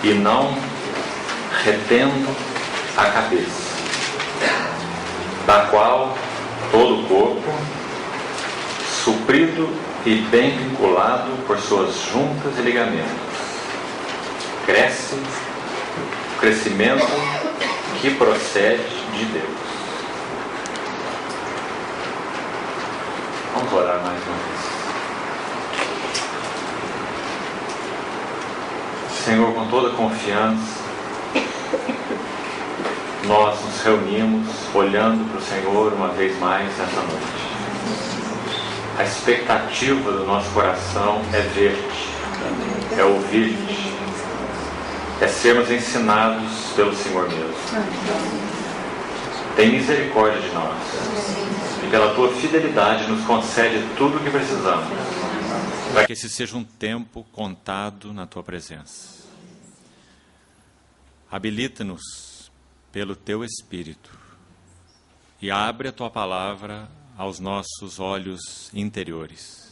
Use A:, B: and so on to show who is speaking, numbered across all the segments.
A: e não retendo a cabeça, da qual todo o corpo, suprido e bem vinculado por suas juntas e ligamentos, cresce o crescimento que procede de Deus. Vamos orar mais uma vez. Senhor, com toda confiança, nós nos reunimos olhando para o Senhor uma vez mais nessa noite. A expectativa do nosso coração é ver-te, é ouvir-te, é sermos ensinados pelo Senhor mesmo. Tem misericórdia de nós e pela tua fidelidade nos concede tudo o que precisamos, para que esse seja um tempo contado na tua presença. Habilita-nos pelo teu Espírito e abre a tua palavra aos nossos olhos interiores.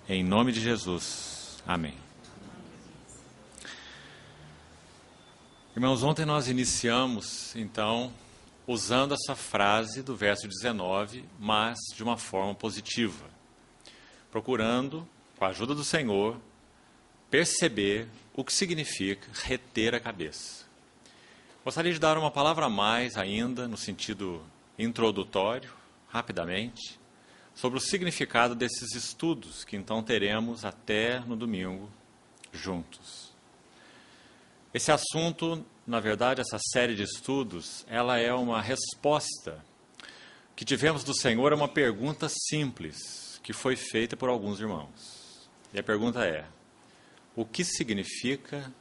A: Em nome de Jesus. Amém. Irmãos, ontem nós iniciamos, então, usando essa frase do verso 19, mas de uma forma positiva, procurando, com a ajuda do Senhor, perceber o que significa reter a cabeça. Gostaria de dar uma palavra a mais ainda, no sentido introdutório, rapidamente, sobre o significado desses estudos que então teremos até no domingo juntos. Esse assunto, na verdade, essa série de estudos, ela é uma resposta que tivemos do Senhor a uma pergunta simples que foi feita por alguns irmãos. E a pergunta é: o que significa,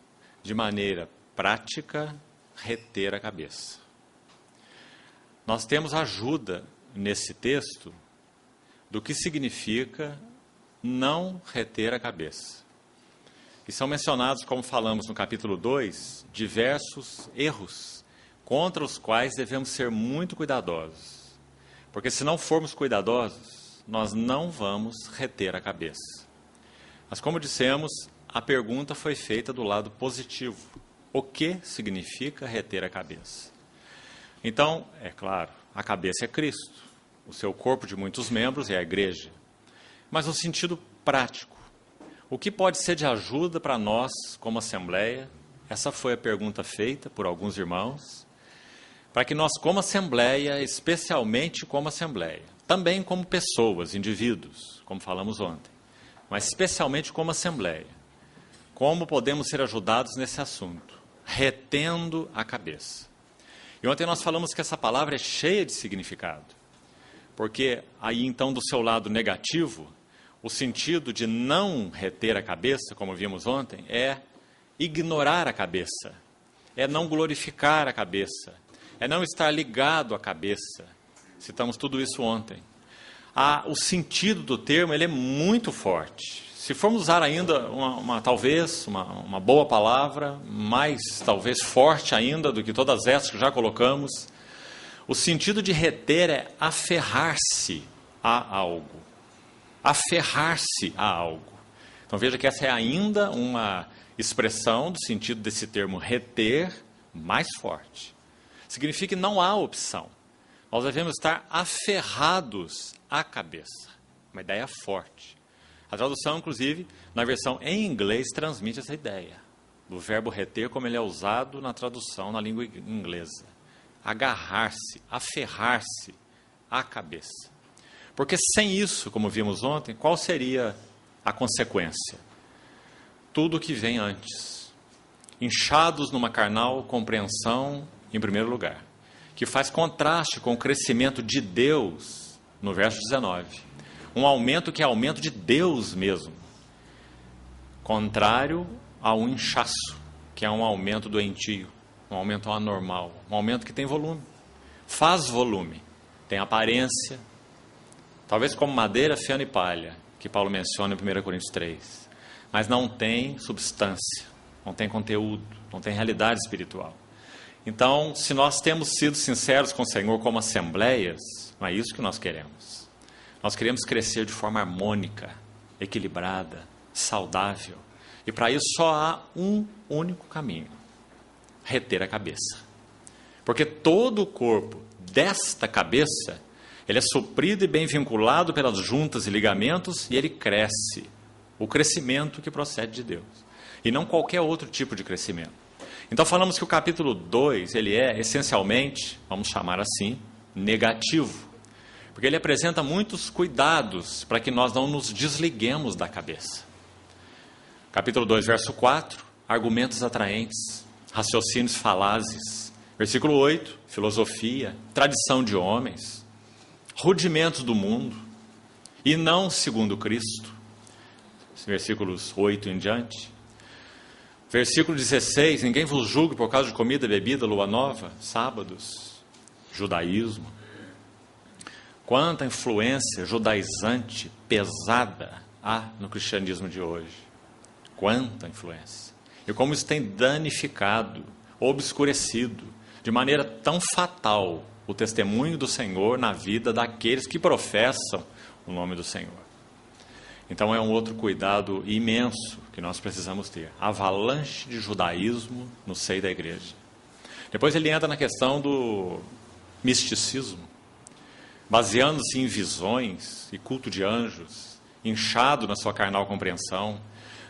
A: de maneira prática, reter a cabeça? Nós temos ajuda nesse texto do que significa não reter a cabeça. E são mencionados, como falamos no capítulo 2, diversos erros contra os quais devemos ser muito cuidadosos. Porque se não formos cuidadosos, nós não vamos reter a cabeça. Mas como dissemos, a pergunta foi feita do lado positivo. O que significa reter a cabeça? Então, é claro, a cabeça é Cristo. O seu corpo de muitos membros é a igreja. Mas no sentido prático, o que pode ser de ajuda para nós como Assembleia? Essa foi a pergunta feita por alguns irmãos, para que nós como Assembleia, especialmente como Assembleia, também como pessoas, indivíduos, como falamos ontem, mas especialmente como Assembleia, como podemos ser ajudados nesse assunto, retendo a cabeça. E ontem nós falamos que essa palavra é cheia de significado, porque aí então do seu lado negativo, o sentido de não reter a cabeça, como vimos ontem, é ignorar a cabeça, é não glorificar a cabeça, é não estar ligado à cabeça. Citamos tudo isso ontem. O sentido do termo ele é muito forte. Se formos usar ainda talvez uma boa palavra, mais talvez forte ainda do que todas essas que já colocamos, o sentido de reter é aferrar-se a algo. Aferrar-se a algo. Então veja que essa é ainda uma expressão do sentido desse termo reter mais forte. Significa que não há opção. Nós devemos estar aferrados à cabeça. Uma ideia forte. A tradução, inclusive, na versão em inglês, transmite essa ideia. Do verbo reter, como ele é usado na tradução na língua inglesa. Agarrar-se, aferrar-se à cabeça. Porque sem isso, como vimos ontem, qual seria a consequência? Tudo o que vem antes. Inchados numa carnal compreensão, em primeiro lugar, que faz contraste com o crescimento de Deus, no verso 19. Um aumento que é aumento de Deus mesmo. Contrário ao inchaço, que é um aumento doentio, um aumento anormal, um aumento que tem volume. Faz volume, tem aparência, talvez como madeira, feno e palha, que Paulo menciona em 1 Coríntios 3. Mas não tem substância, não tem conteúdo, não tem realidade espiritual. Então, se nós temos sido sinceros com o Senhor como assembleias, não é isso que nós queremos. Nós queremos crescer de forma harmônica, equilibrada, saudável, E para isso só há um único caminho: reter a cabeça. Porque todo o corpo desta cabeça, ele é suprido e bem vinculado pelas juntas e ligamentos, e ele cresce. O crescimento que procede de Deus. E não qualquer outro tipo de crescimento. Então falamos que o capítulo 2, ele é essencialmente, vamos chamar assim, negativo. Porque ele apresenta muitos cuidados para que nós não nos desliguemos da cabeça. Capítulo 2, verso 4, argumentos atraentes, raciocínios falazes. Versículo 8, filosofia, tradição de homens, rudimentos do mundo, e não segundo Cristo. Versículos 8 em diante. Versículo 16, ninguém vos julgue por causa de comida, bebida, lua nova, sábados, judaísmo. Quanta influência judaizante, pesada há no cristianismo de hoje. Quanta influência. E como isso tem danificado, obscurecido, de maneira tão fatal, o testemunho do Senhor na vida daqueles que professam o nome do Senhor. Então é um outro cuidado imenso que nós precisamos ter. Avalanche de judaísmo no seio da igreja. Depois ele entra na questão do misticismo, baseando-se em visões e culto de anjos, inchado na sua carnal compreensão.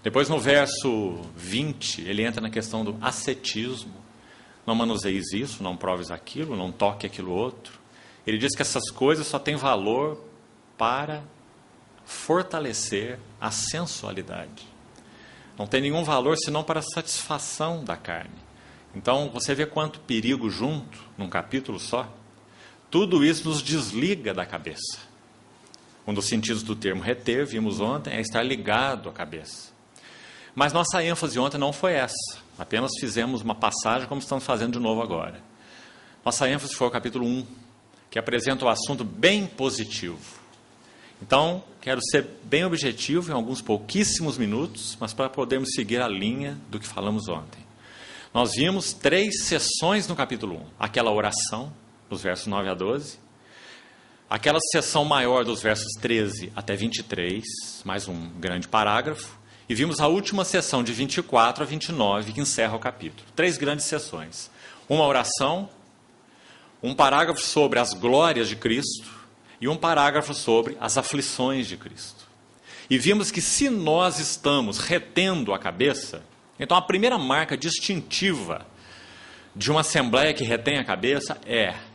A: Depois no verso 20, ele entra na questão do ascetismo. Não manuseis isso, não proves aquilo, não toque aquilo outro. Ele diz que essas coisas só têm valor para fortalecer a sensualidade. Não tem nenhum valor senão para a satisfação da carne. Então, você vê quanto perigo junto, num capítulo só. Tudo isso nos desliga da cabeça. Um dos sentidos do termo reter, vimos ontem, é estar ligado à cabeça. Mas nossa ênfase ontem não foi essa. Apenas fizemos uma passagem como estamos fazendo de novo agora. Nossa ênfase foi o capítulo 1, que apresenta o assunto bem positivo. Então, quero ser bem objetivo em alguns pouquíssimos minutos, mas para podermos seguir a linha do que falamos ontem. Nós vimos 3 sessões no capítulo 1. Aquela oração, dos versos 9 a 12. Aquela sessão maior dos versos 13 até 23, mais um grande parágrafo. E vimos a última sessão de 24 a 29, que encerra o capítulo. 3 grandes sessões. Uma oração, um parágrafo sobre as glórias de Cristo, e um parágrafo sobre as aflições de Cristo. E vimos que se nós estamos retendo a cabeça, então a primeira marca distintiva de uma assembleia que retém a cabeça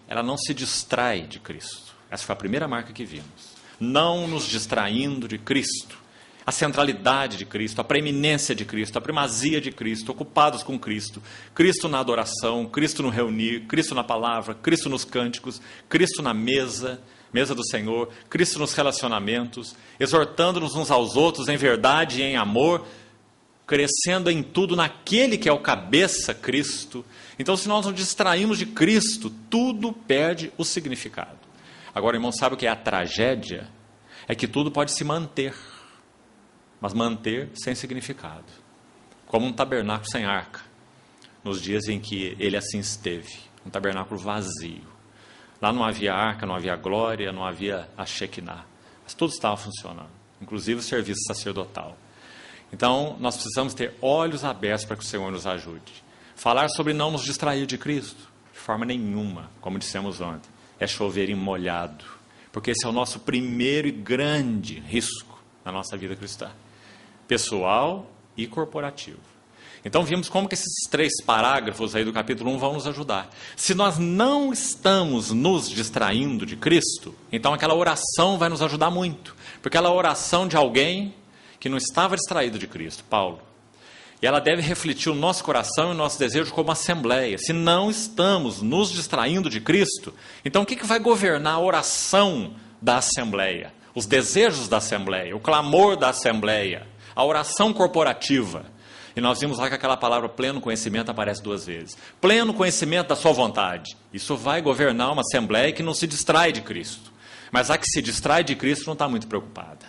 A: ela não se distrai de Cristo. Essa foi a primeira marca que vimos. Não nos distraindo de Cristo. A centralidade de Cristo, a preeminência de Cristo, a primazia de Cristo, ocupados com Cristo. Cristo na adoração, Cristo no reunir, Cristo na palavra, Cristo nos cânticos, Cristo na mesa do Senhor, Cristo nos relacionamentos, exortando-nos uns aos outros em verdade e em amor, crescendo em tudo naquele que é o cabeça, Cristo. Então, se nós nos distraímos de Cristo, tudo perde o significado. Agora, irmão, sabe o que é a tragédia? É que tudo pode se manter, mas manter sem significado. Como um tabernáculo sem arca, nos dias em que ele assim esteve, um tabernáculo vazio. Lá não havia arca, não havia glória, não havia a Shekinah. Mas tudo estava funcionando, inclusive o serviço sacerdotal. Então, nós precisamos ter olhos abertos para que o Senhor nos ajude. Falar sobre não nos distrair de Cristo, de forma nenhuma, como dissemos ontem, é chover em molhado. Porque esse é o nosso primeiro e grande risco na nossa vida cristã, pessoal e corporativo. Então vimos como que esses 3 parágrafos aí do capítulo 1 vão nos ajudar. Se nós não estamos nos distraindo de Cristo, então aquela oração vai nos ajudar muito. Porque ela é a oração de alguém que não estava distraído de Cristo, Paulo. E ela deve refletir o nosso coração e o nosso desejo como assembleia. Se não estamos nos distraindo de Cristo, então o que vai governar a oração da assembleia? Os desejos da assembleia, o clamor da assembleia, a oração corporativa. E nós vimos lá que aquela palavra pleno conhecimento aparece 2 vezes. Pleno conhecimento da sua vontade. Isso vai governar uma assembleia que não se distrai de Cristo. Mas a que se distrai de Cristo não está muito preocupada.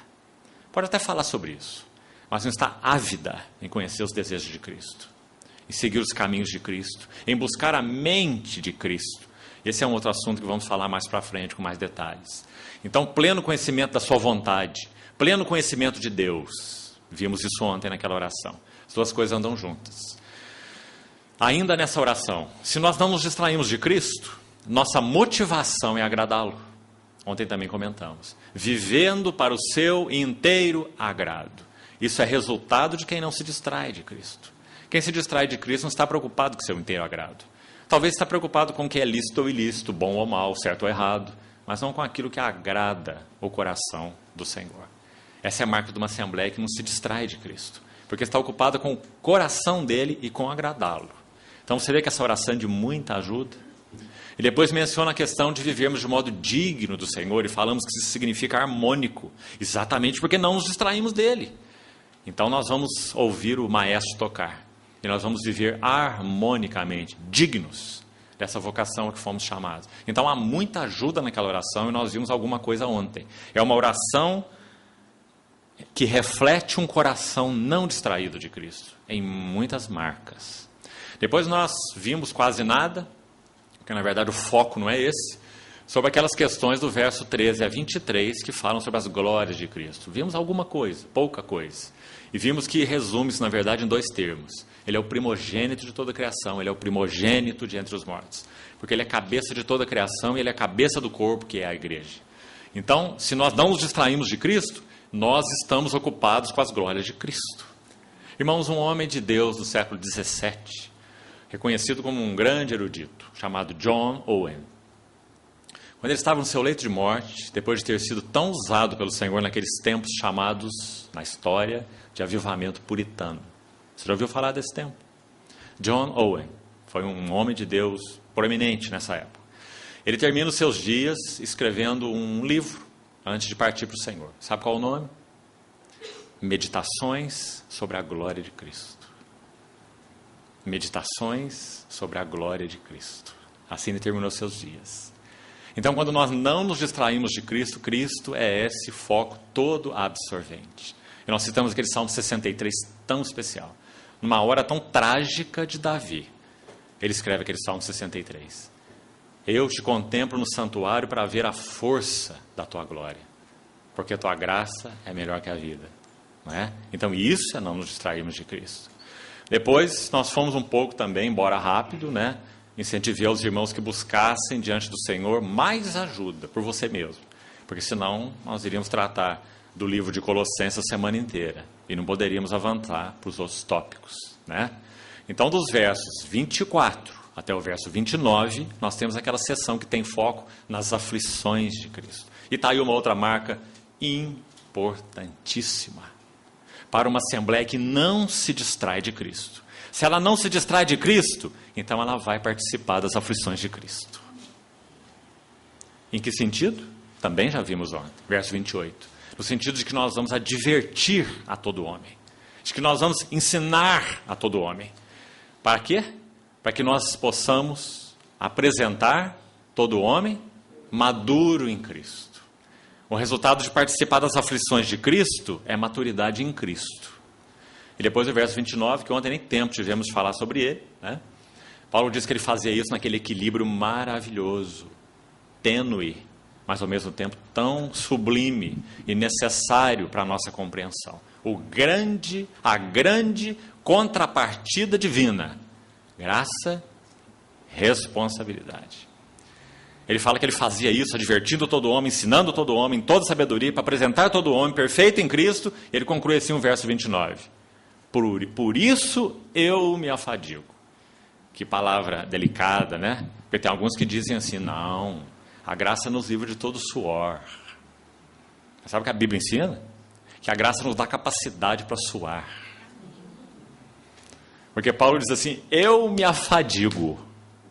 A: Pode até falar sobre isso, mas não está ávida em conhecer os desejos de Cristo, em seguir os caminhos de Cristo, em buscar a mente de Cristo. Esse é um outro assunto que vamos falar mais para frente com mais detalhes. Então, pleno conhecimento da sua vontade, pleno conhecimento de Deus. Vimos isso ontem naquela oração. As duas coisas andam juntas. Ainda nessa oração, se nós não nos distraímos de Cristo, nossa motivação é agradá-lo. Ontem também comentamos. Vivendo para o seu inteiro agrado. Isso é resultado de quem não se distrai de Cristo. Quem se distrai de Cristo não está preocupado com o seu inteiro agrado. Talvez está preocupado com o que é lícito ou ilícito, bom ou mal, certo ou errado, mas não com aquilo que agrada o coração do Senhor. Essa é a marca de uma assembleia que não se distrai de Cristo, porque está ocupada com o coração dele e com agradá-lo. Então você vê que essa oração é de muita ajuda. E depois menciona a questão de vivermos de modo digno do Senhor, e falamos que isso significa harmônico, exatamente porque não nos distraímos dele. Então nós vamos ouvir o maestro tocar, e nós vamos viver harmonicamente, dignos dessa vocação a que fomos chamados. Então há muita ajuda naquela oração, e nós vimos alguma coisa ontem. É uma oração que reflete um coração não distraído de Cristo, em muitas marcas. Depois nós vimos quase nada, porque na verdade o foco não é esse, sobre aquelas questões do verso 13 a 23, que falam sobre as glórias de Cristo. Vimos alguma coisa, pouca coisa. E vimos que resume-se, na verdade, em dois termos. Ele é o primogênito de toda a criação, ele é o primogênito de entre os mortos. Porque ele é cabeça de toda a criação e ele é a cabeça do corpo, que é a igreja. Então, se nós não nos distraímos de Cristo, nós estamos ocupados com as glórias de Cristo. Irmãos, um homem de Deus do século XVII, reconhecido como um grande erudito, chamado John Owen. Quando ele estava no seu leito de morte, depois de ter sido tão usado pelo Senhor naqueles tempos chamados, na história, de avivamento puritano. Você já ouviu falar desse tempo? John Owen foi um homem de Deus proeminente nessa época. Ele termina os seus dias escrevendo um livro antes de partir para o Senhor. Sabe qual é o nome? Meditações sobre a glória de Cristo. Meditações sobre a glória de Cristo. Assim ele terminou seus dias. Então, quando nós não nos distraímos de Cristo, Cristo é esse foco todo absorvente. E nós citamos aquele Salmo 63 tão especial. Numa hora tão trágica de Davi, ele escreve aquele Salmo 63. Eu te contemplo no santuário para ver a força da tua glória, porque a tua graça é melhor que a vida. Não é? Então, isso é não nos distrairmos de Cristo. Depois, nós fomos um pouco também, embora rápido, né? Incentivei aos irmãos que buscassem diante do Senhor mais ajuda por você mesmo, porque senão nós iríamos tratar do livro de Colossenses a semana inteira e não poderíamos avançar para os outros tópicos, né? Então, dos versos 24 até o verso 29, nós temos aquela seção que tem foco nas aflições de Cristo. E está aí uma outra marca importantíssima para uma assembleia que não se distrai de Cristo. Se ela não se distrai de Cristo, então ela vai participar das aflições de Cristo. Em que sentido? Também já vimos ontem, verso 28. No sentido de que nós vamos advertir a todo homem. De que nós vamos ensinar a todo homem. Para quê? Para que nós possamos apresentar todo homem maduro em Cristo. O resultado de participar das aflições de Cristo é maturidade em Cristo. E depois o verso 29, que ontem nem tempo tivemos de falar sobre ele, né? Paulo diz que ele fazia isso naquele equilíbrio maravilhoso, tênue, mas ao mesmo tempo tão sublime e necessário para a nossa compreensão. A grande contrapartida divina, graça, responsabilidade. Ele fala que ele fazia isso, advertindo todo homem, ensinando todo homem, em toda sabedoria, para apresentar todo homem perfeito em Cristo. E ele conclui assim o verso 29. Por isso eu me afadigo. Que palavra delicada, né? Porque tem alguns que dizem assim, não, a graça nos livra de todo suor. Sabe o que a Bíblia ensina? Que a graça nos dá capacidade para suar. Porque Paulo diz assim, eu me afadigo.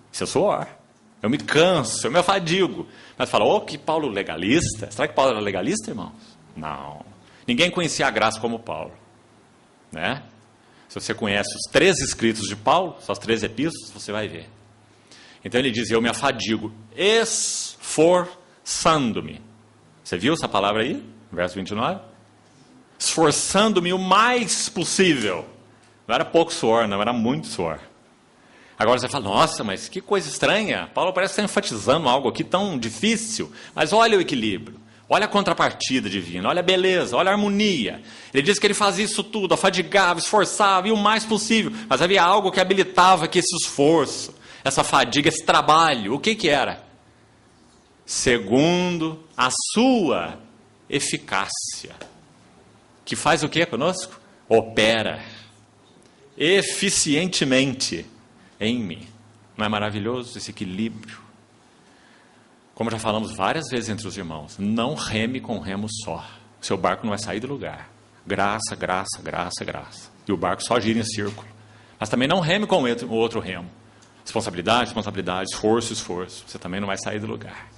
A: Isso é suor. Eu me canso, eu me afadigo. Mas fala, que Paulo legalista. Será que Paulo era legalista, irmãos? Não. Ninguém conhecia a graça como Paulo. Né? Se você conhece os 13 escritos de Paulo, só as 13 epístolas, você vai ver. Então ele diz, eu me afadigo, esforçando-me. Você viu essa palavra aí? Verso 29? Esforçando-me o mais possível. Não era pouco suor, não, era muito suor. Agora você fala, nossa, mas que coisa estranha. Paulo parece estar enfatizando algo aqui tão difícil. Mas olha o equilíbrio. Olha a contrapartida divina, olha a beleza, olha a harmonia. Ele diz que ele fazia isso tudo, afadigava, esforçava e o mais possível. Mas havia algo que habilitava que esse esforço, essa fadiga, esse trabalho, o que era? Segundo a sua eficácia. Que faz o que conosco? Opera eficientemente em mim. Não é maravilhoso esse equilíbrio? Como já falamos várias vezes entre os irmãos, não reme com remo só. O seu barco não vai sair do lugar. Graça, graça, graça, graça. E o barco só gira em círculo. Mas também não reme com o outro remo. Responsabilidade, responsabilidade, esforço, esforço. Você também não vai sair do lugar.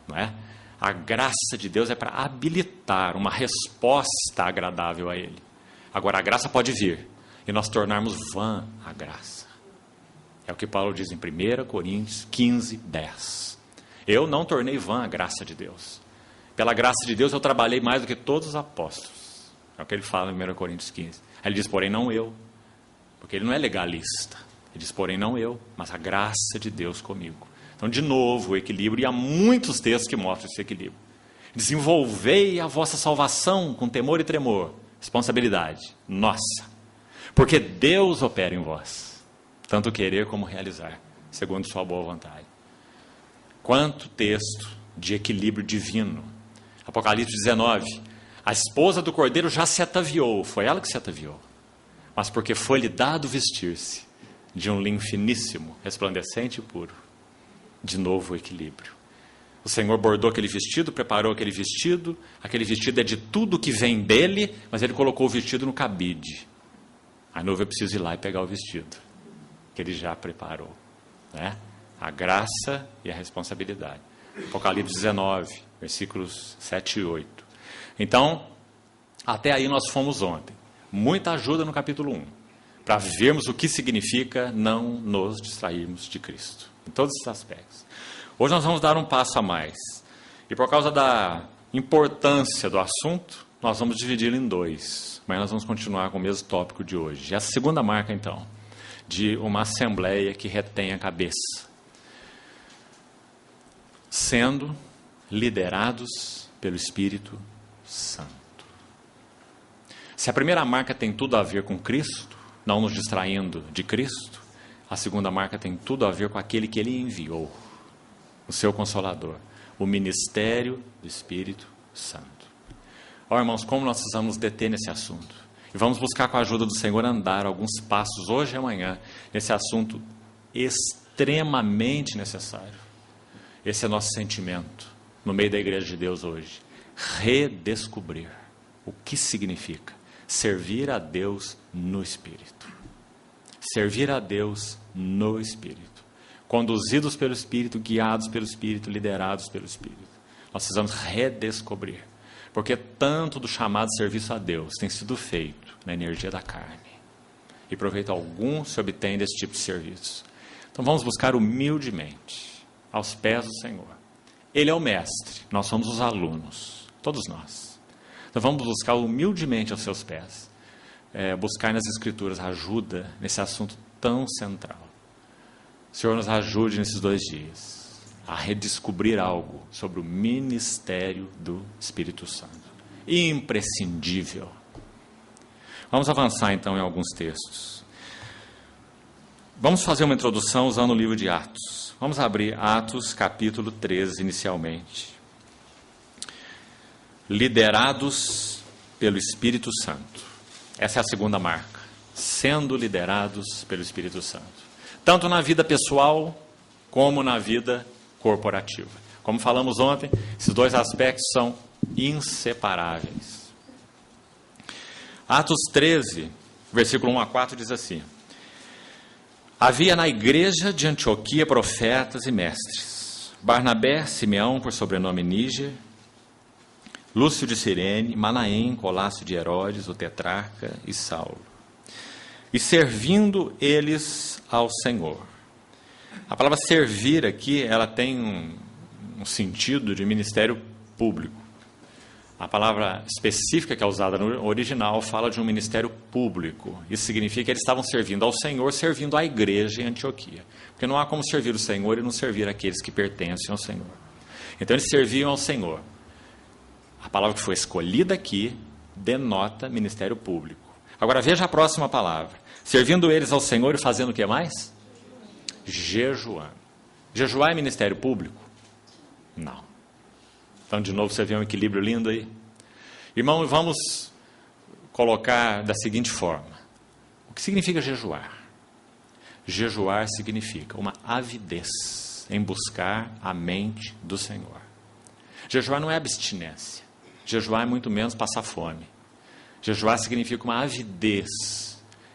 A: Não é? A graça de Deus é para habilitar uma resposta agradável a Ele. Agora, a graça pode vir e nós tornarmos vã a graça. É o que Paulo diz em 1 Coríntios 15, 10. Eu não tornei vã a graça de Deus. Pela graça de Deus eu trabalhei mais do que todos os apóstolos. É o que ele fala em 1 Coríntios 15. Aí ele diz, porém não eu. Porque ele não é legalista. Ele diz, porém não eu, mas a graça de Deus comigo. Então, de novo, o equilíbrio, e há muitos textos que mostram esse equilíbrio. Desenvolvei a vossa salvação com temor e tremor. Responsabilidade nossa. Porque Deus opera em vós, tanto querer como realizar, segundo sua boa vontade. Quanto texto de equilíbrio divino. Apocalipse 19. A esposa do cordeiro já se ataviou. Foi ela que se ataviou. Mas porque foi-lhe dado vestir-se de um linho finíssimo, resplandecente e puro. De novo o equilíbrio. O Senhor bordou aquele vestido, preparou aquele vestido é de tudo que vem dele, mas ele colocou o vestido no cabide. A noiva precisa ir lá e pegar o vestido, que ele já preparou. Né? A graça e a responsabilidade. Apocalipse 19, versículos 7 e 8. Então, até aí nós fomos ontem. Muita ajuda no capítulo 1, para vermos o que significa não nos distrairmos de Cristo, em todos esses aspectos. Hoje nós vamos dar um passo a mais. E por causa da importância do assunto, nós vamos dividi-lo em dois. Mas nós vamos continuar com o mesmo tópico de hoje. E a segunda marca, então, de uma assembleia que retém a cabeça. Sendo liderados pelo Espírito Santo. Se a primeira marca tem tudo a ver com Cristo, não nos distraindo de Cristo, a segunda marca tem tudo a ver com aquele que Ele enviou, o seu Consolador, o ministério do Espírito Santo. Ó, irmãos, como nós precisamos deter nesse assunto. E vamos buscar com a ajuda do Senhor andar alguns passos hoje e amanhã nesse assunto extremamente necessário. Esse é nosso sentimento no meio da Igreja de Deus hoje. Redescobrir o que significa servir a Deus no Espírito. Servir a Deus no Espírito. Conduzidos pelo Espírito, guiados pelo Espírito, liderados pelo Espírito. Nós precisamos redescobrir. Porque tanto do chamado serviço a Deus tem sido feito na energia da carne. E proveito algum se obtém desse tipo de serviço. Então vamos buscar humildemente, aos pés do Senhor. Ele é o mestre, nós somos os alunos, todos nós. Então vamos buscar humildemente aos seus pés. Buscar nas Escrituras ajuda nesse assunto tão central. O Senhor nos ajude nesses 2 dias a redescobrir algo sobre o ministério do Espírito Santo. Imprescindível. Vamos avançar então em alguns textos. Vamos fazer uma introdução usando o livro de Atos. Vamos abrir Atos capítulo 13 inicialmente. Liderados pelo Espírito Santo. Essa é a segunda marca. Sendo liderados pelo Espírito Santo. Tanto na vida pessoal como na vida corporativa. Como falamos ontem, esses 2 aspectos são inseparáveis. Atos 13, versículo 1 a 4 diz assim: Havia na igreja de Antioquia profetas e mestres, Barnabé, Simeão, por sobrenome Níger, Lúcio de Cirene, Manaém, Colácio de Herodes, o tetrarca, e Saulo. E servindo eles ao Senhor. A palavra servir aqui, ela tem um sentido de ministério público. A palavra específica que é usada no original fala de um ministério público. Isso significa que eles estavam servindo ao Senhor, servindo à igreja em Antioquia. Porque não há como servir o Senhor e não servir aqueles que pertencem ao Senhor. Então eles serviam ao Senhor. A palavra que foi escolhida aqui denota ministério público. Agora veja a próxima palavra. Servindo eles ao Senhor e fazendo o que mais? Jejuando. Jejuar é ministério público? Não. Então, de novo, você vê um equilíbrio lindo aí? Irmão, vamos colocar da seguinte forma. O que significa jejuar? Jejuar significa uma avidez em buscar a mente do Senhor. Jejuar não é abstinência. Jejuar é muito menos passar fome. Jejuar significa uma avidez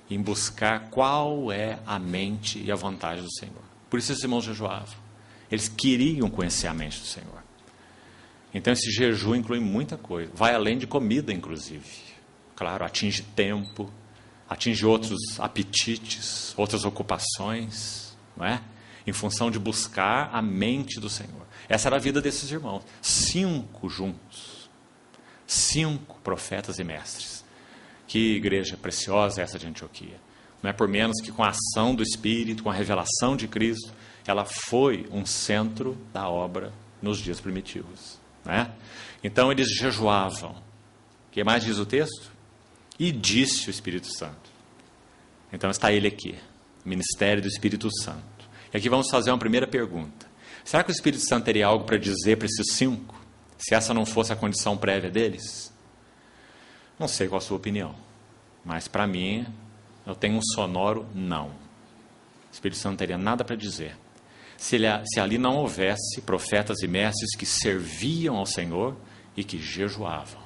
A: em buscar qual é a mente e a vontade do Senhor. Por isso esses irmãos jejuavam. Eles queriam conhecer a mente do Senhor. Então esse jejum inclui muita coisa. Vai além de comida, inclusive. Claro, atinge tempo, atinge outros apetites, outras ocupações, não é? Em função de buscar a mente do Senhor. Essa era a vida desses irmãos. 5 juntos. 5 profetas e mestres. Que igreja preciosa essa de Antioquia. Não é por menos que com a ação do Espírito, com a revelação de Cristo, ela foi um centro da obra nos dias primitivos. Não é? Então eles jejuavam. O que mais diz o texto? E disse o Espírito Santo. Então está ele aqui. Ministério do Espírito Santo. E aqui vamos fazer uma primeira pergunta. Será que o Espírito Santo teria algo para dizer para esses 5? Se essa não fosse a condição prévia deles? Não sei qual a sua opinião. Mas para mim, eu tenho um sonoro não. O Espírito Santo não teria nada para dizer. Se ali não houvesse profetas e mestres que serviam ao Senhor e que jejuavam.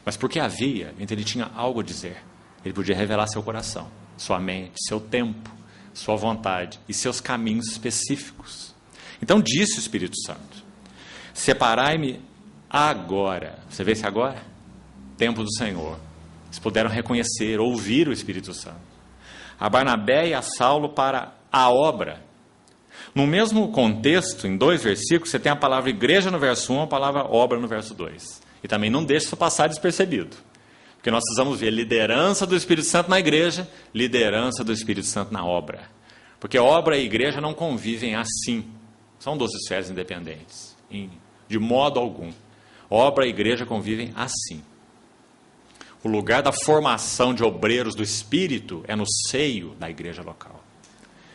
A: Mas porque havia, então ele tinha algo a dizer. Ele podia revelar seu coração, sua mente, seu tempo, sua vontade e seus caminhos específicos. Então disse o Espírito Santo: separai-me agora. Você vê esse agora? Tempo do Senhor. Eles puderam reconhecer, ouvir o Espírito Santo. A Barnabé e a Saulo para a obra. No mesmo contexto, em 2 versículos, você tem a palavra igreja no verso 1, a palavra obra no verso 2. E também não deixe isso passar despercebido. Porque nós precisamos ver liderança do Espírito Santo na igreja, liderança do Espírito Santo na obra. Porque obra e igreja não convivem assim. São 2 esferas independentes. De modo algum. Obra e igreja convivem assim. O lugar da formação de obreiros do Espírito é no seio da igreja local.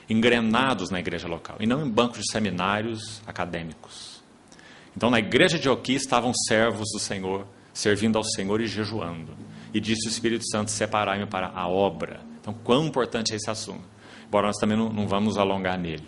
A: Engrenados na igreja local. E não em bancos de seminários acadêmicos. Então na igreja de Antioquia estavam servos do Senhor, servindo ao Senhor e jejuando. E disse o Espírito Santo: separai-me para a obra. Então quão importante é esse assunto. Embora nós também não vamos nos alongar nele.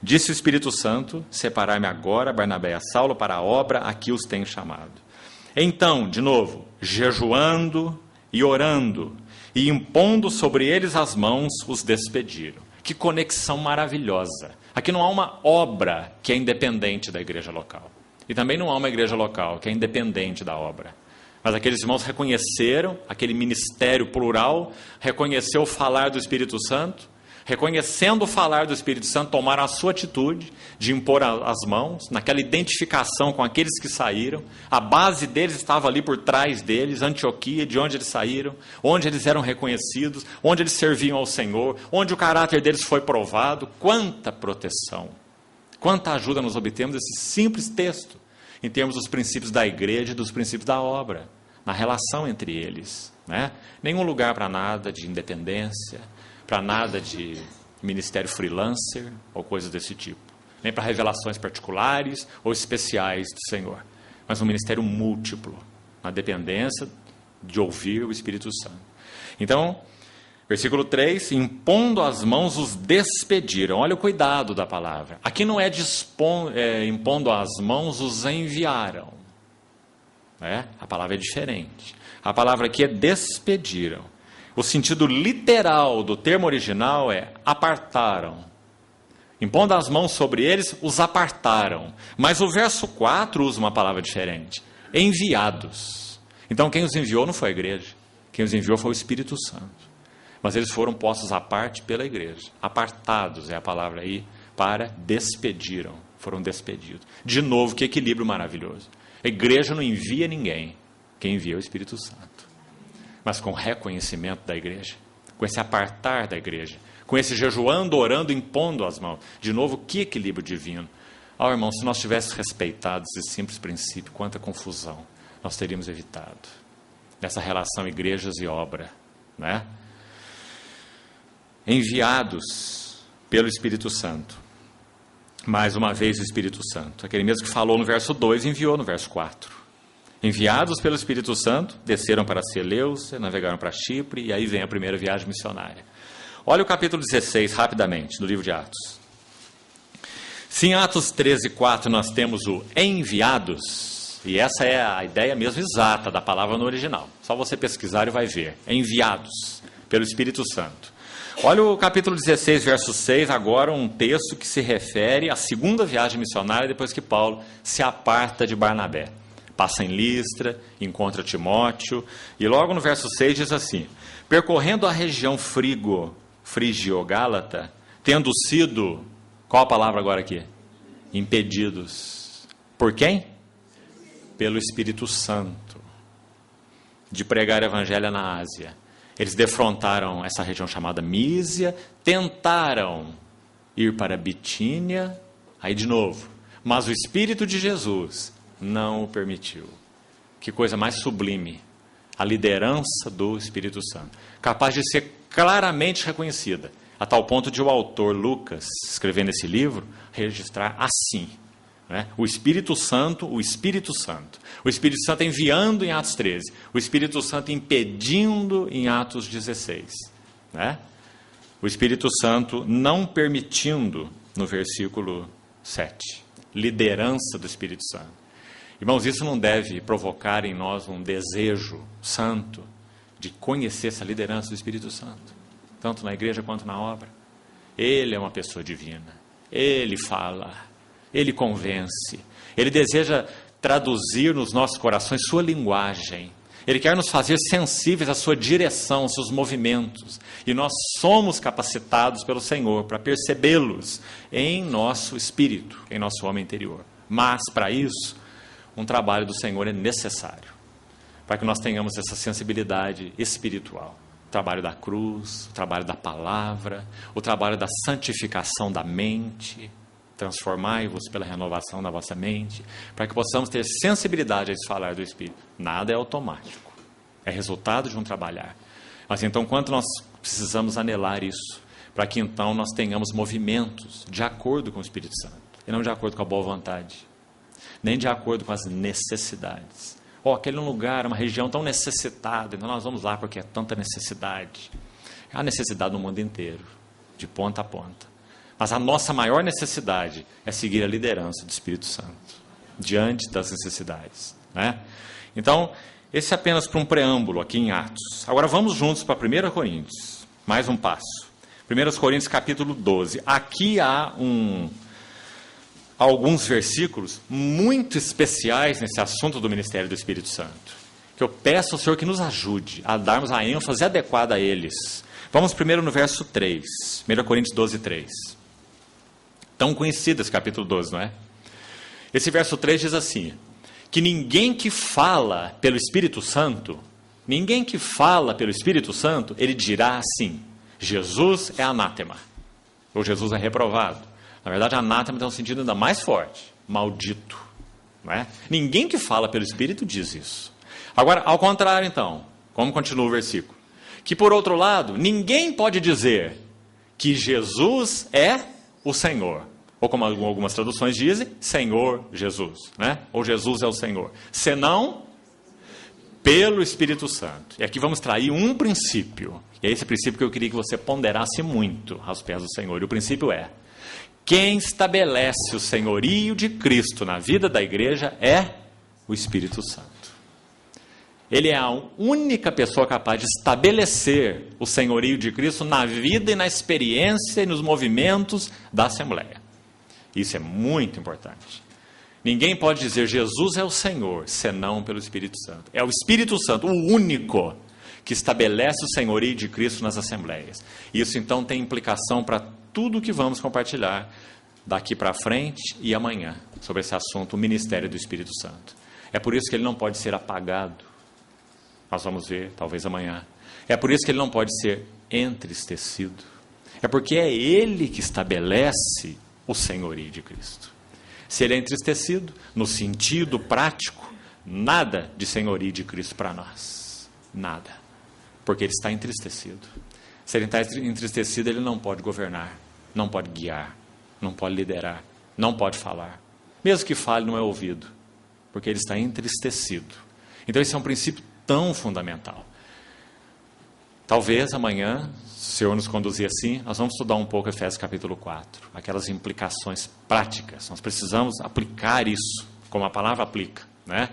A: Disse o Espírito Santo: separai-me agora, Barnabé e a Saulo, para a obra a que os tenho chamado. Então, de novo, jejuando e orando, e impondo sobre eles as mãos, os despediram. Que conexão maravilhosa. Aqui não há uma obra que é independente da igreja local. E também não há uma igreja local que é independente da obra. Mas aqueles irmãos reconheceram aquele ministério plural, reconheceu o falar do Espírito Santo, reconhecendo o falar do Espírito Santo, tomaram a sua atitude de impor as mãos, naquela identificação com aqueles que saíram. A base deles estava ali por trás deles, Antioquia, de onde eles saíram, onde eles eram reconhecidos, onde eles serviam ao Senhor, onde o caráter deles foi provado. Quanta proteção, quanta ajuda nós obtemos desse simples texto, em termos dos princípios da igreja e dos princípios da obra, na relação entre eles. Né? Nenhum lugar para nada de independência, para nada de ministério freelancer ou coisas desse tipo. Nem para revelações particulares ou especiais do Senhor. Mas um ministério múltiplo, na dependência de ouvir o Espírito Santo. Então, versículo 3, impondo as mãos os despediram. Olha o cuidado da palavra. Aqui não é impondo as mãos os enviaram. A palavra é diferente. A palavra aqui é despediram. O sentido literal do termo original é apartaram. Impondo as mãos sobre eles, os apartaram. Mas o verso 4 usa uma palavra diferente. Enviados. Então quem os enviou não foi a igreja. Quem os enviou foi o Espírito Santo. Mas eles foram postos à parte pela igreja. Apartados é a palavra aí para despediram. Foram despedidos. De novo, que equilíbrio maravilhoso. A igreja não envia ninguém. Quem envia é o Espírito Santo. Mas com reconhecimento da igreja, com esse apartar da igreja, com esse jejuando, orando, impondo as mãos. De novo, que equilíbrio divino. Irmão, se nós tivéssemos respeitado esse simples princípio, quanta confusão nós teríamos evitado. Nessa relação igrejas e obra, né? Enviados pelo Espírito Santo. Mais uma vez o Espírito Santo. Aquele mesmo que falou no verso 2, enviou no verso 4. Enviados pelo Espírito Santo, desceram para Seleucia, navegaram para Chipre, e aí vem a primeira viagem missionária. Olha o capítulo 16, rapidamente, do livro de Atos. Se em Atos 13, 4 nós temos o enviados, e essa é a ideia mesmo exata da palavra no original. Só você pesquisar e vai ver. Enviados pelo Espírito Santo. Olha o capítulo 16, verso 6, agora um texto que se refere à segunda viagem missionária depois que Paulo se aparta de Barnabé. Passa em Listra, encontra Timóteo, e logo no verso 6 diz assim: percorrendo a região Frígio-Gálata, tendo sido, qual a palavra agora aqui? Impedidos. Por quem? Pelo Espírito Santo, de pregar o evangelho na Ásia. Eles defrontaram essa região chamada Mísia, tentaram ir para Bitínia, aí de novo, mas o Espírito de Jesus não o permitiu. Que coisa mais sublime, a liderança do Espírito Santo, capaz de ser claramente reconhecida, a tal ponto de o autor Lucas, escrevendo esse livro, registrar assim, né? O Espírito Santo enviando em Atos 13, o Espírito Santo impedindo em Atos 16, né? O Espírito Santo não permitindo no versículo 7, liderança do Espírito Santo. Irmãos, isso não deve provocar em nós um desejo santo de conhecer essa liderança do Espírito Santo, tanto na igreja quanto na obra. Ele é uma pessoa divina, ele fala, ele convence, ele deseja traduzir nos nossos corações sua linguagem, ele quer nos fazer sensíveis à sua direção, aos seus movimentos, e nós somos capacitados pelo Senhor para percebê-los em nosso espírito, em nosso homem interior. Mas, para isso, um trabalho do Senhor é necessário, para que nós tenhamos essa sensibilidade espiritual. O trabalho da cruz, o trabalho da palavra, o trabalho da santificação da mente, transformai-vos pela renovação da vossa mente, para que possamos ter sensibilidade a esse falar do Espírito. Nada é automático, é resultado de um trabalhar. Mas então, quanto nós precisamos anelar isso, para que então nós tenhamos movimentos de acordo com o Espírito Santo, e não de acordo com a boa vontade, nem de acordo com as necessidades. Aquele é um lugar, uma região tão necessitada, então nós vamos lá porque é tanta necessidade. Há necessidade no mundo inteiro, de ponta a ponta. Mas a nossa maior necessidade é seguir a liderança do Espírito Santo, diante das necessidades, né? Então, esse é apenas para um preâmbulo aqui em Atos. Agora vamos juntos para 1 Coríntios, mais um passo. 1 Coríntios capítulo 12. Aqui há alguns versículos muito especiais nesse assunto do ministério do Espírito Santo, que eu peço ao Senhor que nos ajude a darmos a ênfase adequada a eles. Vamos primeiro no verso 3, 1 Coríntios 12, 3. Tão conhecido esse capítulo 12, não é? Esse verso 3 diz assim: que ninguém que fala pelo Espírito Santo, ele dirá assim: Jesus é anátema, ou Jesus é reprovado. Na verdade, anátema tem um sentido ainda mais forte, maldito, não é? Ninguém que fala pelo Espírito diz isso. Agora, ao contrário então, como continua o versículo? Que por outro lado, ninguém pode dizer que Jesus é o Senhor, ou como algumas traduções dizem, Senhor Jesus, né? Ou Jesus é o Senhor, senão pelo Espírito Santo. E aqui vamos trair um princípio, e é esse princípio que eu queria que você ponderasse muito aos pés do Senhor. E o princípio é: quem estabelece o senhorio de Cristo na vida da igreja é o Espírito Santo. Ele é a única pessoa capaz de estabelecer o senhorio de Cristo na vida e na experiência e nos movimentos da Assembleia. Isso é muito importante. Ninguém pode dizer Jesus é o Senhor, senão pelo Espírito Santo. É o Espírito Santo, o único, que estabelece o senhorio de Cristo nas Assembleias. Isso então tem implicação para tudo o que vamos compartilhar daqui para frente e amanhã, sobre esse assunto, o ministério do Espírito Santo. É por isso que ele não pode ser apagado. Nós vamos ver, talvez amanhã. É por isso que ele não pode ser entristecido. É porque é ele que estabelece o senhorio de Cristo. Se ele é entristecido, no sentido prático, nada de senhorio de Cristo para nós. Nada. Porque ele está entristecido. Se ele está entristecido, ele não pode governar, não pode guiar, não pode liderar, não pode falar. Mesmo que fale, não é ouvido, porque ele está entristecido. Então esse é um princípio tão fundamental. Talvez amanhã, se o Senhor nos conduzir assim, nós vamos estudar um pouco Efésios capítulo 4, aquelas implicações práticas. Nós precisamos aplicar isso, como a palavra aplica, né?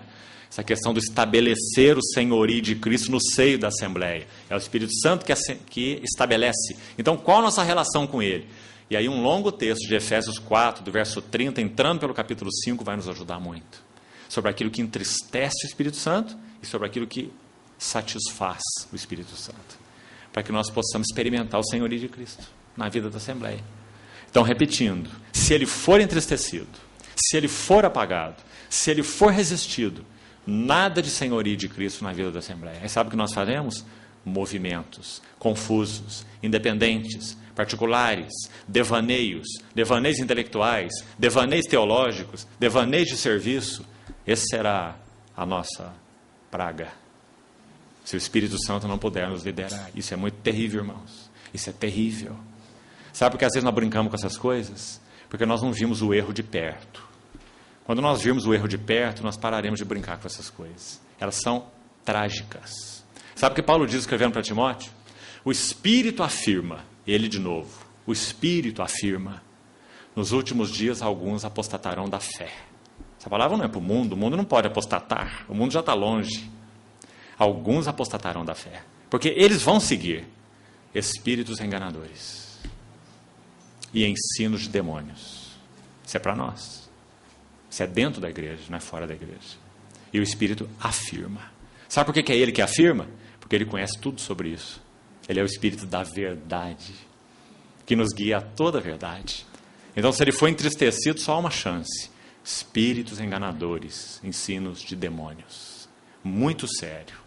A: Essa questão do estabelecer o senhorio de Cristo no seio da Assembleia. É o Espírito Santo que estabelece. Então, qual a nossa relação com Ele? E aí um longo texto de Efésios 4, do verso 30, entrando pelo capítulo 5, vai nos ajudar muito. Sobre aquilo que entristece o Espírito Santo e sobre aquilo que satisfaz o Espírito Santo. Para que nós possamos experimentar o senhorio de Cristo na vida da Assembleia. Então, repetindo, se Ele for entristecido, se Ele for apagado, se Ele for resistido, nada de senhorio de Cristo na vida da Assembleia. Aí sabe o que nós faremos? Movimentos confusos, independentes, particulares, devaneios intelectuais, devaneios teológicos, devaneios de serviço. Esse será a nossa praga. Se o Espírito Santo não puder nos liderar. Isso é muito terrível, irmãos. Isso é terrível. Sabe por que às vezes nós brincamos com essas coisas? Porque nós não vimos o erro de perto. Quando nós virmos o erro de perto, nós pararemos de brincar com essas coisas. Elas são trágicas. Sabe o que Paulo diz escrevendo para Timóteo? O Espírito afirma, ele de novo, o Espírito afirma, nos últimos dias alguns apostatarão da fé. Essa palavra não é para o mundo não pode apostatar, o mundo já está longe. Alguns apostatarão da fé, porque eles vão seguir espíritos enganadores e ensinos de demônios. Isso é para nós. Isso é dentro da igreja, não é fora da igreja. E o Espírito afirma. Sabe por que é Ele que afirma? Porque Ele conhece tudo sobre isso. Ele é o Espírito da verdade, que nos guia a toda a verdade. Então, se Ele for entristecido, só há uma chance. Espíritos enganadores, ensinos de demônios. Muito sério.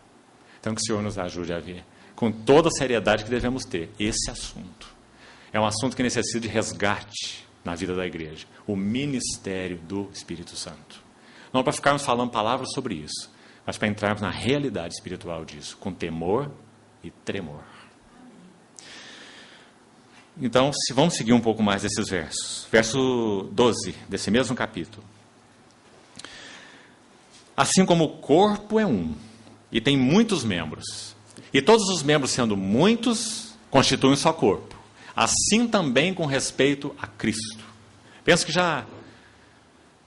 A: Então, que o Senhor nos ajude a ver, com toda a seriedade que devemos ter, esse assunto. É um assunto que necessita de resgate na vida da igreja, o ministério do Espírito Santo. Não para ficarmos falando palavras sobre isso, mas para entrarmos na realidade espiritual disso, com temor e tremor. Então, vamos seguir um pouco mais desses versos. Verso 12, desse mesmo capítulo. Assim como o corpo é um, e tem muitos membros, e todos os membros sendo muitos, constituem um só corpo. Assim também com respeito a Cristo. Penso que já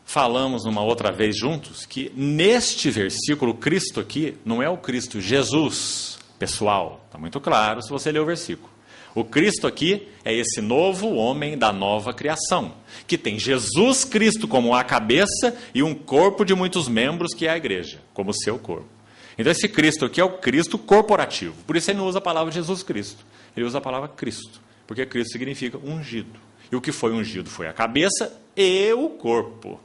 A: falamos uma outra vez juntos, que neste versículo, Cristo aqui, não é o Cristo Jesus pessoal. Está muito claro se você ler o versículo. O Cristo aqui é esse novo homem da nova criação, que tem Jesus Cristo como a cabeça e um corpo de muitos membros, que é a igreja, como seu corpo. Então esse Cristo aqui é o Cristo corporativo. Por isso ele não usa a palavra Jesus Cristo, ele usa a palavra Cristo. Porque Cristo significa ungido. E o que foi ungido foi a cabeça e o corpo.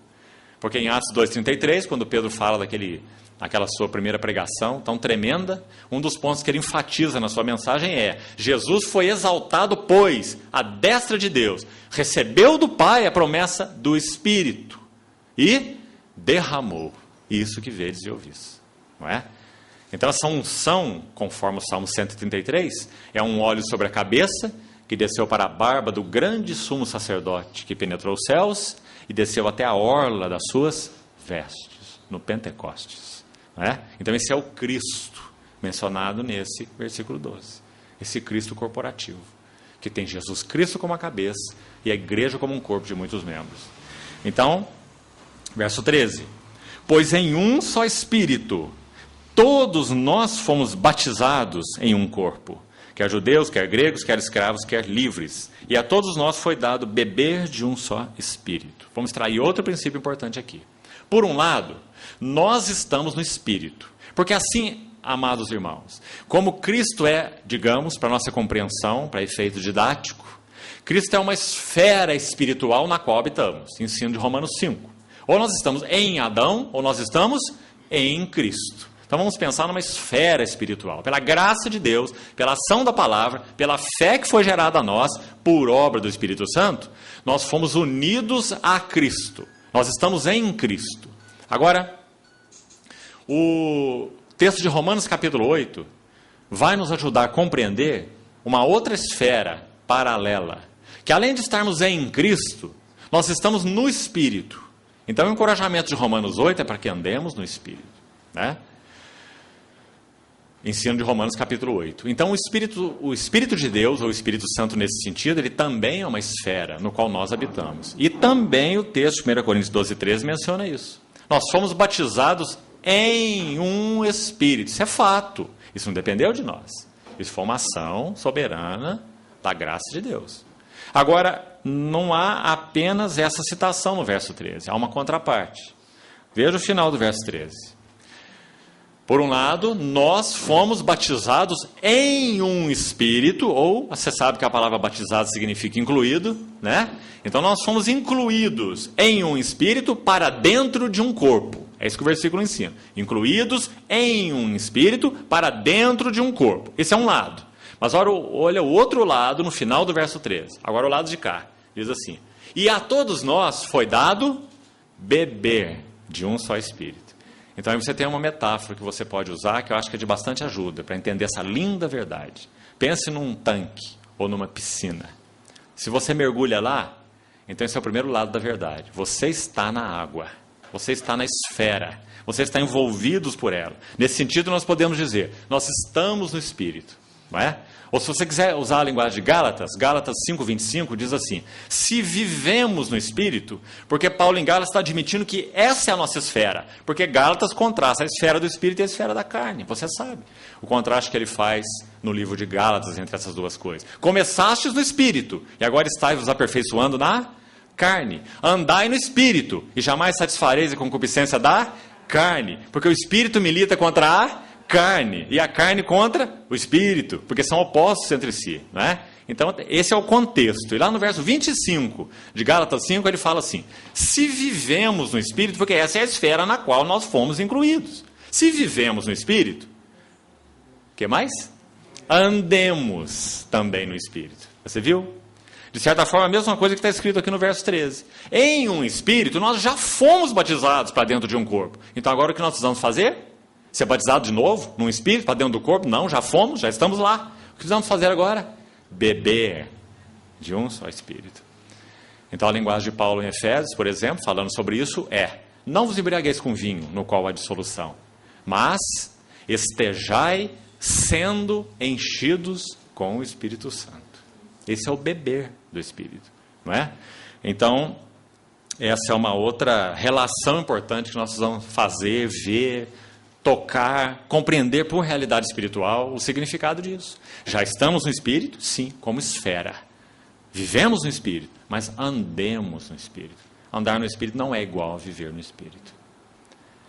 A: Porque em Atos 2,33, quando Pedro fala daquela sua primeira pregação tão tremenda, um dos pontos que ele enfatiza na sua mensagem é: Jesus foi exaltado, pois, à destra de Deus, recebeu do Pai a promessa do Espírito e derramou isso que vedes e ouvis. Não é? Então essa unção, conforme o Salmo 133, é um óleo sobre a cabeça, que desceu para a barba do grande sumo sacerdote, que penetrou os céus e desceu até a orla das suas vestes, no Pentecostes. Não é? Então esse é o Cristo, mencionado nesse versículo 12. Esse Cristo corporativo, que tem Jesus Cristo como a cabeça e a igreja como um corpo de muitos membros. Então, verso 13. Pois em um só Espírito, todos nós fomos batizados em um corpo, quer judeus, quer gregos, quer escravos, quer livres. E a todos nós foi dado beber de um só Espírito. Vamos extrair outro princípio importante aqui. Por um lado, nós estamos no Espírito. Porque assim, amados irmãos, como Cristo é, digamos, para nossa compreensão, para efeito didático, Cristo é uma esfera espiritual na qual habitamos. Ensino de Romanos 5. Ou nós estamos em Adão, ou nós estamos em Cristo. Então vamos pensar numa esfera espiritual. Pela graça de Deus, pela ação da palavra, pela fé que foi gerada a nós, por obra do Espírito Santo, nós fomos unidos a Cristo. Nós estamos em Cristo. Agora, O texto de Romanos capítulo 8 vai nos ajudar a compreender uma outra esfera paralela, que além de estarmos em Cristo, nós estamos no Espírito. Então o encorajamento de Romanos 8 é para que andemos no Espírito, né? Ensino de Romanos capítulo 8. Então o Espírito de Deus, ou o Espírito Santo nesse sentido, ele também é uma esfera no qual nós habitamos. E também o texto de 1 Coríntios 12:13 menciona isso. Nós fomos batizados em um Espírito. Isso é fato. Isso não dependeu de nós. Isso foi uma ação soberana da graça de Deus. Agora, não há apenas essa citação no verso 13. Há uma contraparte. Veja o final do verso 13. Por um lado, nós fomos batizados em um Espírito, ou você sabe que a palavra batizado significa incluído, né? Então nós fomos incluídos em um Espírito para dentro de um corpo. É isso que o versículo ensina. Incluídos em um Espírito para dentro de um corpo. Esse é um lado. Mas olha o outro lado no final do verso 13. Agora o lado de cá. Diz assim: e a todos nós foi dado beber de um só Espírito. Então aí você tem uma metáfora que você pode usar, que eu acho que é de bastante ajuda, para entender essa linda verdade. Pense num tanque ou numa piscina. Se você mergulha lá, então esse é o primeiro lado da verdade. Você está na água, você está na esfera, você está envolvido por ela. Nesse sentido nós podemos dizer, nós estamos no Espírito, não é? Ou se você quiser usar a linguagem de Gálatas, Gálatas 5:25 diz assim: se vivemos no Espírito, porque Paulo em Gálatas está admitindo que essa é a nossa esfera, porque Gálatas contrasta a esfera do Espírito e a esfera da carne, você sabe o contraste que ele faz no livro de Gálatas entre essas duas coisas. Começastes no Espírito, e agora estáis vos aperfeiçoando na carne. Andai no Espírito, e jamais satisfareis a concupiscência da carne, porque o Espírito milita contra a carne, e a carne contra o Espírito, porque são opostos entre si, né? Então, esse é o contexto. E lá no verso 25 de Gálatas 5, ele fala assim: se vivemos no Espírito, porque essa é a esfera na qual nós fomos incluídos. Se vivemos no Espírito, o que mais? Andemos também no Espírito. Você viu? De certa forma, a mesma coisa que está escrito aqui no verso 13. Em um Espírito, nós já fomos batizados para dentro de um corpo. Então, agora o que nós precisamos fazer? Ser batizado de novo, num Espírito, para dentro do corpo? Não, já fomos, já estamos lá. O que precisamos fazer agora? Beber de um só Espírito. Então a linguagem de Paulo em Efésios, por exemplo, falando sobre isso, é: não vos embriagueis com vinho, no qual há dissolução, mas estejai sendo enchidos com o Espírito Santo. Esse é o beber do Espírito, não é? Então, essa é uma outra relação importante que nós precisamos fazer, ver, tocar, compreender por realidade espiritual o significado disso. Já estamos no Espírito? Sim, como esfera. Vivemos no Espírito, mas andemos no Espírito. Andar no Espírito não é igual a viver no Espírito.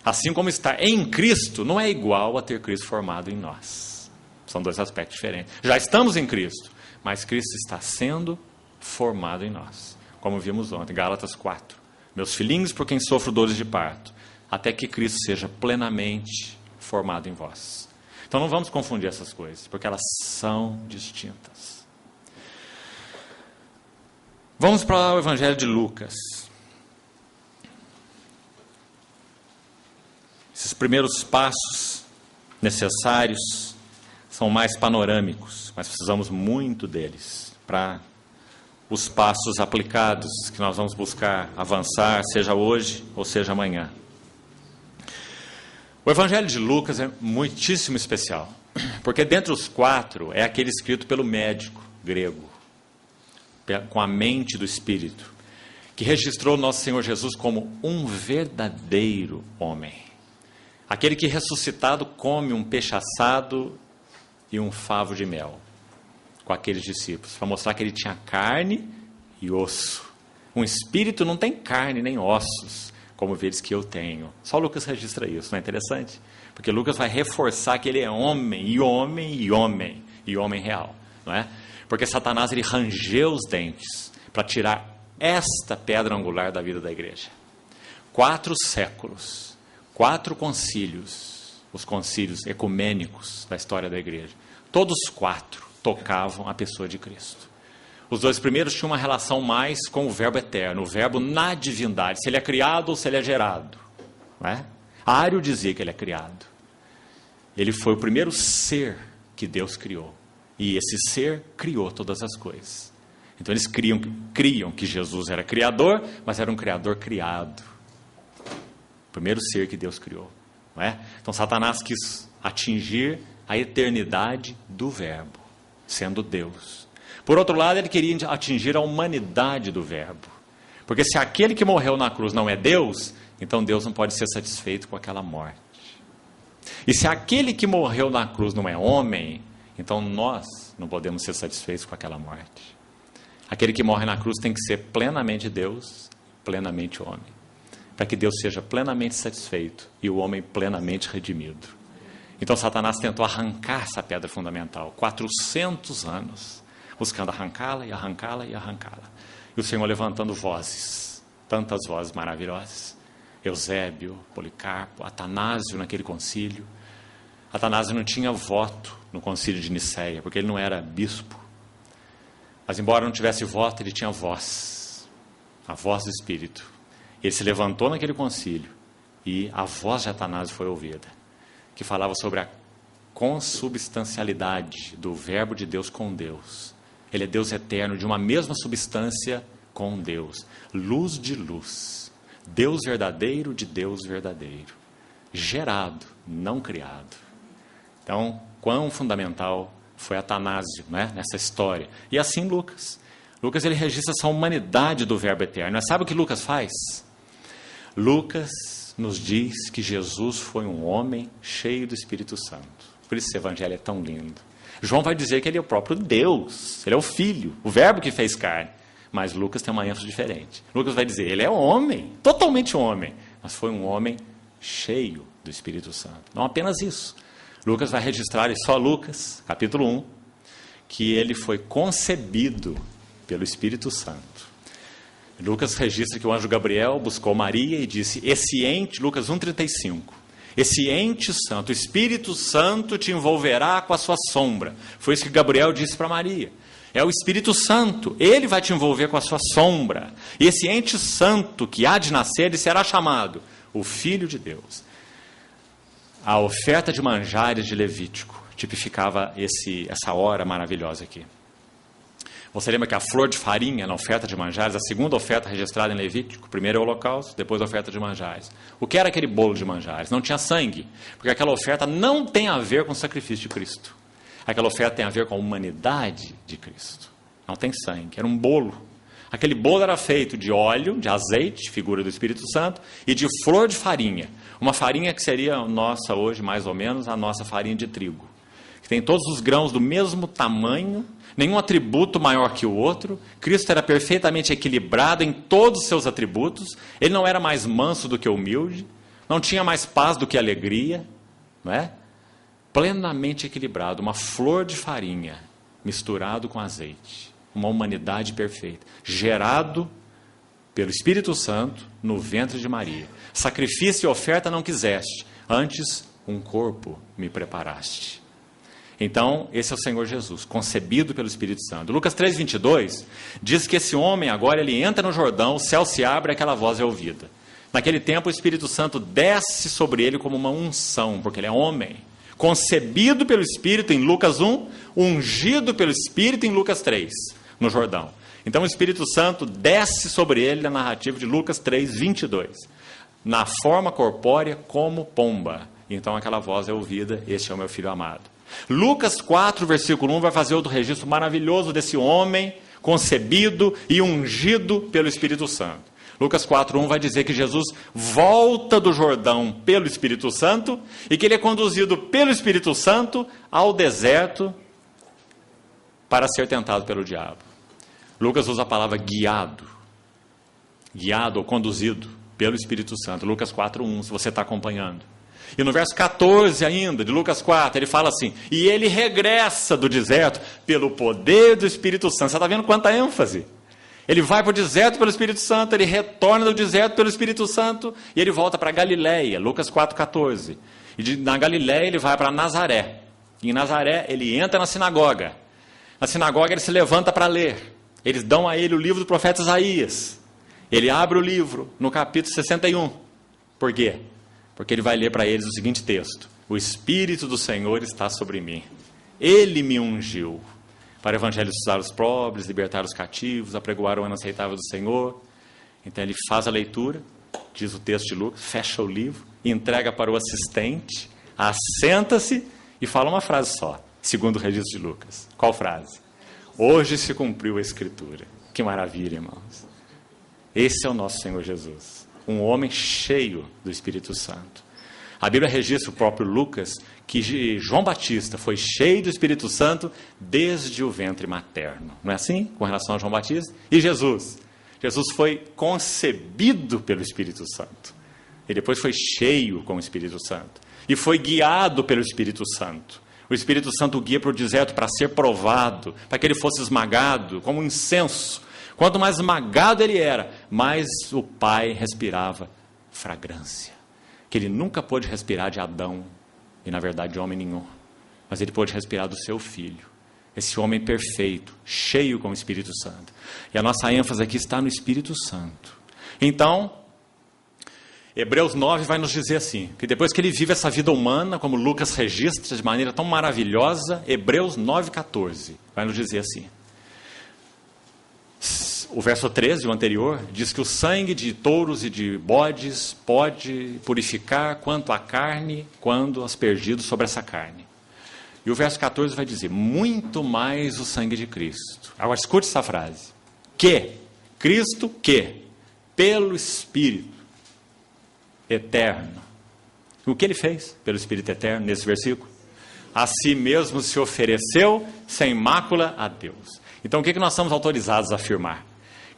A: Assim como estar em Cristo não é igual a ter Cristo formado em nós. São dois aspectos diferentes. Já estamos em Cristo, mas Cristo está sendo formado em nós. Como vimos ontem, Gálatas 4. Meus filhinhos, por quem sofro dores de parto, até que Cristo seja plenamente formado em vós. Então não vamos confundir essas coisas, porque elas são distintas. Vamos para o Evangelho de Lucas. Esses primeiros passos necessários são mais panorâmicos, mas precisamos muito deles para os passos aplicados que nós vamos buscar avançar, seja hoje ou seja amanhã. O Evangelho de Lucas é muitíssimo especial, porque dentre os quatro é aquele escrito pelo médico grego, com a mente do Espírito, que registrou nosso Senhor Jesus como um verdadeiro homem. Aquele que ressuscitado come um peixe assado e um favo de mel com aqueles discípulos, para mostrar que ele tinha carne e osso. Um espírito não tem carne nem ossos, como vês que eu tenho. Só Lucas registra isso, não é interessante? Porque Lucas vai reforçar que ele é homem, e homem, e homem, e homem real, não é? Porque Satanás, ele rangeu os dentes para tirar esta pedra angular da vida da igreja. 4 séculos, 4 concílios, os concílios ecumênicos da história da igreja, todos 4 tocavam a pessoa de Cristo. Os 2 primeiros tinham uma relação mais com o verbo eterno, o verbo na divindade, se ele é criado ou se ele é gerado, não é? Ário dizia que ele é criado. Ele foi o primeiro ser que Deus criou. E esse ser criou todas as coisas. Então eles criam que Jesus era criador, mas era um criador criado. O primeiro ser que Deus criou. Não é? Então Satanás quis atingir a eternidade do Verbo, sendo Deus. Por outro lado, ele queria atingir a humanidade do Verbo. Porque se aquele que morreu na cruz não é Deus, então Deus não pode ser satisfeito com aquela morte. E se aquele que morreu na cruz não é homem, então nós não podemos ser satisfeitos com aquela morte. Aquele que morre na cruz tem que ser plenamente Deus, plenamente homem, para que Deus seja plenamente satisfeito e o homem plenamente redimido. Então Satanás tentou arrancar essa pedra fundamental, 400 anos, buscando arrancá-la e arrancá-la e arrancá-la. E o Senhor levantando vozes, tantas vozes maravilhosas, Eusébio, Policarpo, Atanásio naquele concílio. Atanásio não tinha voto no concílio de Nicéia, porque ele não era bispo. Mas embora não tivesse voto, ele tinha voz, a voz do Espírito. Ele se levantou naquele concílio e a voz de Atanásio foi ouvida, que falava sobre a consubstancialidade do Verbo de Deus com Deus. Ele é Deus eterno, de uma mesma substância com Deus. Luz de luz. Deus verdadeiro de Deus verdadeiro. Gerado, não criado. Então, quão fundamental foi Atanásio, né, nessa história. E assim Lucas. Lucas ele registra essa humanidade do Verbo eterno. Mas sabe o que Lucas faz? Lucas nos diz que Jesus foi um homem cheio do Espírito Santo. Por isso esse evangelho é tão lindo. João vai dizer que ele é o próprio Deus, ele é o Filho, o Verbo que fez carne. Mas Lucas tem uma ênfase diferente. Lucas vai dizer, ele é homem, totalmente homem, mas foi um homem cheio do Espírito Santo. Não apenas isso. Lucas vai registrar, e só Lucas, capítulo 1, que ele foi concebido pelo Espírito Santo. Lucas registra que o anjo Gabriel buscou Maria e disse, esse ente, Lucas 1,35, esse ente santo, o Espírito Santo te envolverá com a sua sombra. Foi isso que Gabriel disse para Maria. É o Espírito Santo, ele vai te envolver com a sua sombra. E esse ente santo que há de nascer, ele será chamado o Filho de Deus. A oferta de manjares de Levítico tipificava essa hora maravilhosa aqui. Você lembra que a flor de farinha na oferta de manjares, a segunda oferta registrada em Levítico, primeiro é o holocausto, depois a oferta de manjares. O que era aquele bolo de manjares? Não tinha sangue, porque aquela oferta não tem a ver com o sacrifício de Cristo. Aquela oferta tem a ver com a humanidade de Cristo. Não tem sangue, era um bolo. Aquele bolo era feito de óleo, de azeite, figura do Espírito Santo, e de flor de farinha. Uma farinha que seria nossa hoje, mais ou menos, a nossa farinha de trigo. Que tem todos os grãos do mesmo tamanho, nenhum atributo maior que o outro. Cristo era perfeitamente equilibrado em todos os seus atributos. Ele não era mais manso do que humilde, não tinha mais paz do que alegria, não é? Plenamente equilibrado, uma flor de farinha misturado com azeite, uma humanidade perfeita, gerado pelo Espírito Santo no ventre de Maria. Sacrifício e oferta não quiseste, antes um corpo me preparaste. Então, esse é o Senhor Jesus, concebido pelo Espírito Santo. Lucas 3,22 diz que esse homem agora ele entra no Jordão, o céu se abre e aquela voz é ouvida. Naquele tempo o Espírito Santo desce sobre ele como uma unção, porque ele é homem. Concebido pelo Espírito em Lucas 1, ungido pelo Espírito em Lucas 3, no Jordão. Então o Espírito Santo desce sobre ele na narrativa de Lucas 3,22, na forma corpórea como pomba. Então aquela voz é ouvida, este é o meu filho amado. Lucas 4, versículo 1, vai fazer outro registro maravilhoso desse homem concebido e ungido pelo Espírito Santo. Lucas 4, 1 vai dizer que Jesus volta do Jordão pelo Espírito Santo e que ele é conduzido pelo Espírito Santo ao deserto para ser tentado pelo diabo. Lucas usa a palavra guiado. Guiado ou conduzido pelo Espírito Santo. Lucas 4, 1, se você está acompanhando. E no verso 14 ainda, de Lucas 4, ele fala assim, e ele regressa do deserto pelo poder do Espírito Santo. Você está vendo quanta ênfase? Ele vai para o deserto pelo Espírito Santo, ele retorna do deserto pelo Espírito Santo, e ele volta para Galileia, Lucas 4,14. E na Galileia ele vai para Nazaré. E em Nazaré ele entra na sinagoga. Na sinagoga ele se levanta para ler. Eles dão a ele o livro do profeta Isaías. Ele abre o livro no capítulo 61. Por quê? Porque ele vai ler para eles o seguinte texto: o Espírito do Senhor está sobre mim. Ele me ungiu para evangelizar os pobres, libertar os cativos, apregoar o ano aceitável do Senhor. Então ele faz a leitura, diz o texto de Lucas, fecha o livro, entrega para o assistente, assenta-se e fala uma frase só, segundo o registro de Lucas. Qual frase? Hoje se cumpriu a Escritura. Que maravilha, irmãos. Esse é o nosso Senhor Jesus, um homem cheio do Espírito Santo. A Bíblia registra, o próprio Lucas, que João Batista foi cheio do Espírito Santo desde o ventre materno. Não é assim? Com relação a João Batista? E Jesus? Jesus foi concebido pelo Espírito Santo. E depois foi cheio com o Espírito Santo. E foi guiado pelo Espírito Santo. O Espírito Santo guia para o deserto para ser provado, para que ele fosse esmagado como um incenso. Quanto mais esmagado ele era, mais o Pai respirava fragrância. Que ele nunca pôde respirar de Adão, e na verdade de homem nenhum. Mas ele pôde respirar do seu Filho. Esse homem perfeito, cheio com o Espírito Santo. E a nossa ênfase aqui está no Espírito Santo. Então, Hebreus 9 vai nos dizer assim, que depois que ele vive essa vida humana, como Lucas registra de maneira tão maravilhosa, Hebreus 9,14 vai nos dizer assim. O verso 13, o anterior, diz que o sangue de touros e de bodes pode purificar quanto a carne, quando aspergido sobre essa carne. E o verso 14 vai dizer, muito mais o sangue de Cristo. Agora escute essa frase. Cristo pelo Espírito eterno. O que ele fez pelo Espírito eterno nesse versículo? A si mesmo se ofereceu sem mácula a Deus. Então o que nós somos autorizados a afirmar?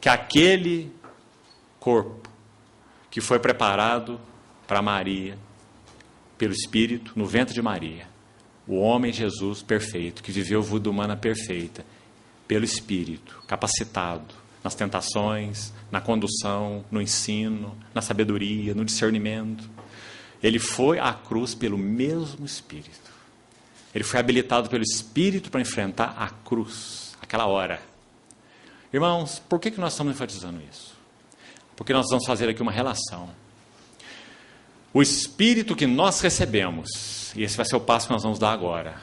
A: Que aquele corpo que foi preparado para Maria, pelo Espírito, no ventre de Maria, o homem Jesus perfeito, que viveu vida humana perfeita, pelo Espírito, capacitado nas tentações, na condução, no ensino, na sabedoria, no discernimento. Ele foi à cruz pelo mesmo Espírito. Ele foi habilitado pelo Espírito para enfrentar a cruz, aquela hora. Irmãos, por que nós estamos enfatizando isso? Porque nós vamos fazer aqui uma relação. O Espírito que nós recebemos, e esse vai ser o passo que nós vamos dar agora.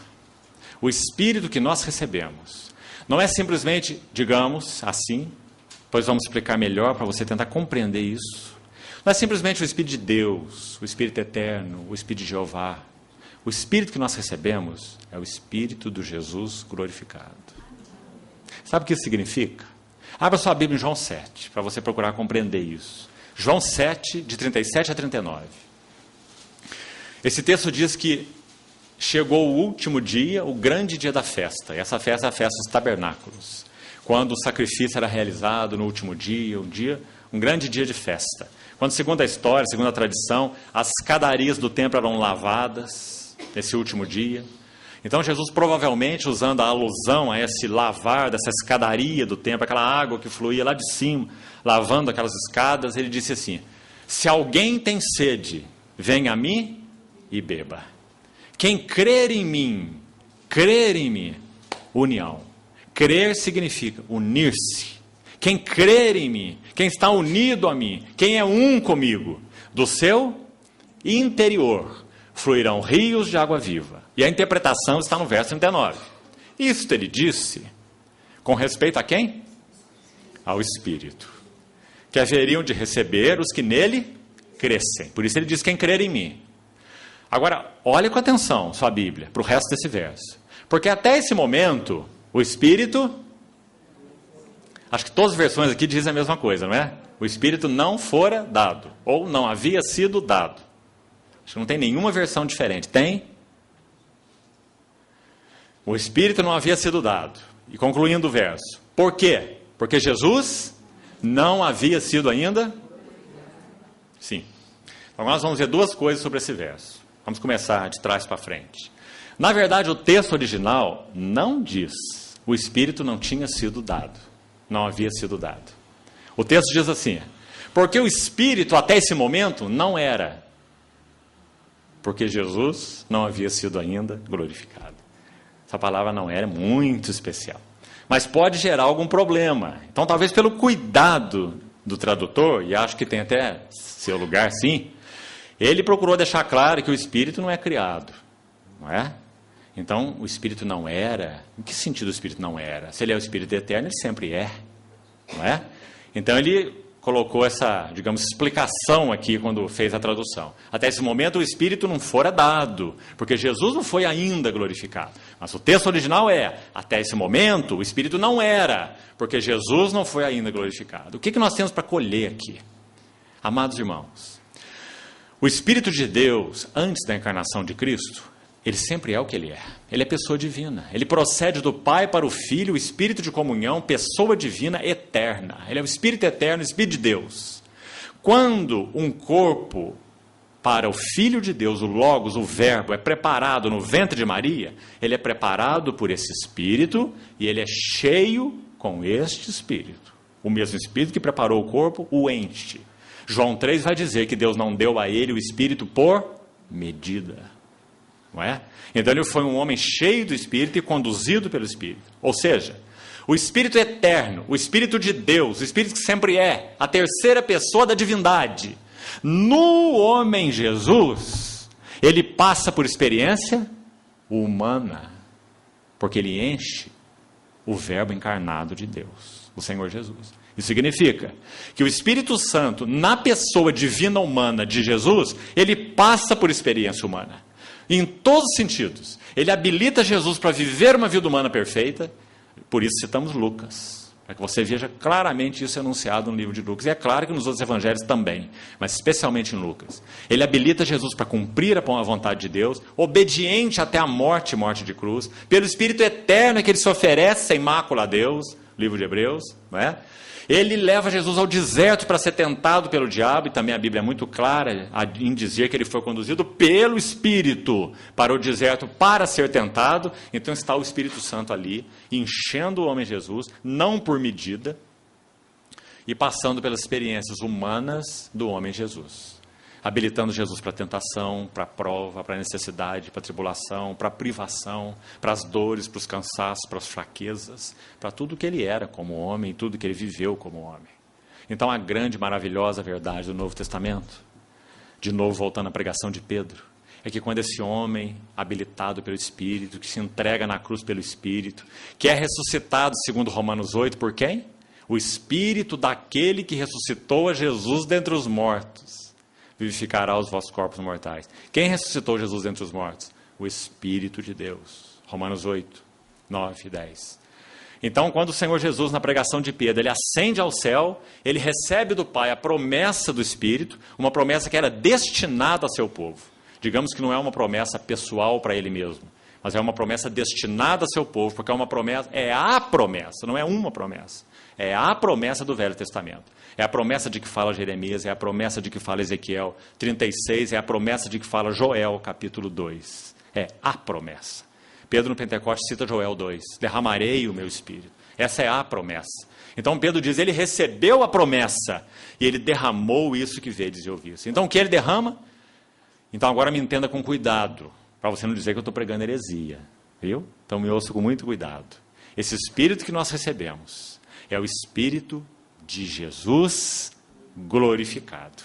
A: O Espírito que nós recebemos não é simplesmente, digamos assim, pois vamos explicar melhor para você tentar compreender isso. Não é simplesmente o Espírito de Deus, o Espírito eterno, o Espírito de Jeová. O Espírito que nós recebemos é o Espírito do Jesus glorificado. Sabe o que isso significa? Abra sua Bíblia em João 7, para você procurar compreender isso. João 7, de 37 a 39. Esse texto diz que chegou o último dia, o grande dia da festa. E essa festa é a festa dos tabernáculos. Quando o sacrifício era realizado no último dia, um grande dia de festa. Quando, segundo a história, segundo a tradição, as escadarias do templo eram lavadas nesse último dia. Então Jesus, provavelmente, usando a alusão a esse lavar dessa escadaria do templo, aquela água que fluía lá de cima, lavando aquelas escadas, ele disse assim, se alguém tem sede, venha a mim e beba. Quem crer em mim, união. Crer significa unir-se. Quem crer em mim, quem está unido a mim, quem é um comigo, do seu interior fluirão rios de água viva. E a interpretação está no verso 39. Isto ele disse com respeito a quem? Ao Espírito. Que haveriam de receber os que nele crescem. Por isso ele diz quem crer em mim. Agora, olhe com atenção sua Bíblia, para o resto desse verso. Porque até esse momento, o Espírito, acho que todas as versões aqui dizem a mesma coisa, não é? O Espírito não fora dado, ou não havia sido dado. Acho que não tem nenhuma versão diferente. Tem? O Espírito não havia sido dado. E concluindo o verso. Por quê? Porque Jesus não havia sido ainda? Sim. Então nós vamos ver duas coisas sobre esse verso. Vamos começar de trás para frente. Na verdade, o texto original não diz. O Espírito não tinha sido dado. Não havia sido dado. O texto diz assim, porque o Espírito até esse momento não era. Porque Jesus não havia sido ainda glorificado. Essa palavra não era muito especial. Mas pode gerar algum problema. Então, talvez pelo cuidado do tradutor, e acho que tem até seu lugar sim, Ele procurou deixar claro que o Espírito não é criado, não é? Então, o Espírito não era. Em que sentido o Espírito não era? Se ele é o Espírito eterno, ele sempre é, não é? Então, ele colocou essa, digamos, explicação aqui quando fez a tradução. Até esse momento, o Espírito não fora dado, porque Jesus não foi ainda glorificado. Mas o texto original é, até esse momento, o Espírito não era, porque Jesus não foi ainda glorificado. O que nós temos para colher aqui? Amados irmãos, o Espírito de Deus, antes da encarnação de Cristo, ele sempre é o que ele é. Ele é pessoa divina. Ele procede do Pai para o Filho, o Espírito de comunhão, pessoa divina eterna. Ele é o Espírito eterno, o Espírito de Deus. Quando um corpo para o Filho de Deus, o Logos, o Verbo, é preparado no ventre de Maria, ele é preparado por esse Espírito e ele é cheio com este Espírito. O mesmo Espírito que preparou o corpo o enche. João 3 vai dizer que Deus não deu a ele o Espírito por medida. Não é? Então ele foi um homem cheio do Espírito e conduzido pelo Espírito. Ou seja, o Espírito eterno, o Espírito de Deus, o Espírito que sempre é, a terceira pessoa da divindade. No homem Jesus, ele passa por experiência humana, porque ele enche o Verbo encarnado de Deus, o Senhor Jesus. Isso significa que o Espírito Santo, na pessoa divina humana de Jesus, ele passa por experiência humana. Em todos os sentidos. Ele habilita Jesus para viver uma vida humana perfeita. Por isso citamos Lucas, para que você veja claramente isso anunciado no livro de Lucas. E é claro que nos outros evangelhos também, mas especialmente em Lucas. Ele habilita Jesus para cumprir a vontade de Deus, obediente até a morte de cruz. Pelo Espírito eterno é que ele se oferece sem mácula a Deus, livro de Hebreus, não é? Ele leva Jesus ao deserto para ser tentado pelo diabo, e também a Bíblia é muito clara em dizer que ele foi conduzido pelo Espírito para o deserto para ser tentado. Então está o Espírito Santo ali, enchendo o homem Jesus, não por medida, e passando pelas experiências humanas do homem Jesus. Habilitando Jesus para a tentação, para a prova, para a necessidade, para a tribulação, para a privação, para as dores, para os cansaços, para as fraquezas, para tudo que ele era como homem, tudo que ele viveu como homem. Então a grande, maravilhosa verdade do Novo Testamento, de novo voltando à pregação de Pedro, é que quando esse homem, habilitado pelo Espírito, que se entrega na cruz pelo Espírito, que é ressuscitado, segundo Romanos 8, por quem? O Espírito daquele que ressuscitou a Jesus dentre os mortos, vivificará os vossos corpos mortais. Quem ressuscitou Jesus dentre os mortos? O Espírito de Deus. Romanos 8, 9 e 10. Então, quando o Senhor Jesus, na pregação de Pedro, ele ascende ao céu, ele recebe do Pai a promessa do Espírito, uma promessa que era destinada a seu povo. Digamos que não é uma promessa pessoal para ele mesmo, mas é uma promessa destinada a seu povo, porque é uma promessa, é a promessa, não é uma promessa. É a promessa do Velho Testamento. É a promessa de que fala Jeremias, é a promessa de que fala Ezequiel 36, é a promessa de que fala Joel, capítulo 2. É a promessa. Pedro no Pentecostes cita Joel 2, derramarei o meu Espírito. Essa é a promessa. Então Pedro diz, ele recebeu a promessa e ele derramou isso que vedes e ouvis. Então o que ele derrama? Então agora me entenda com cuidado, para você não dizer que eu estou pregando heresia. Viu? Então me ouça com muito cuidado. Esse Espírito que nós recebemos é o Espírito de Jesus glorificado.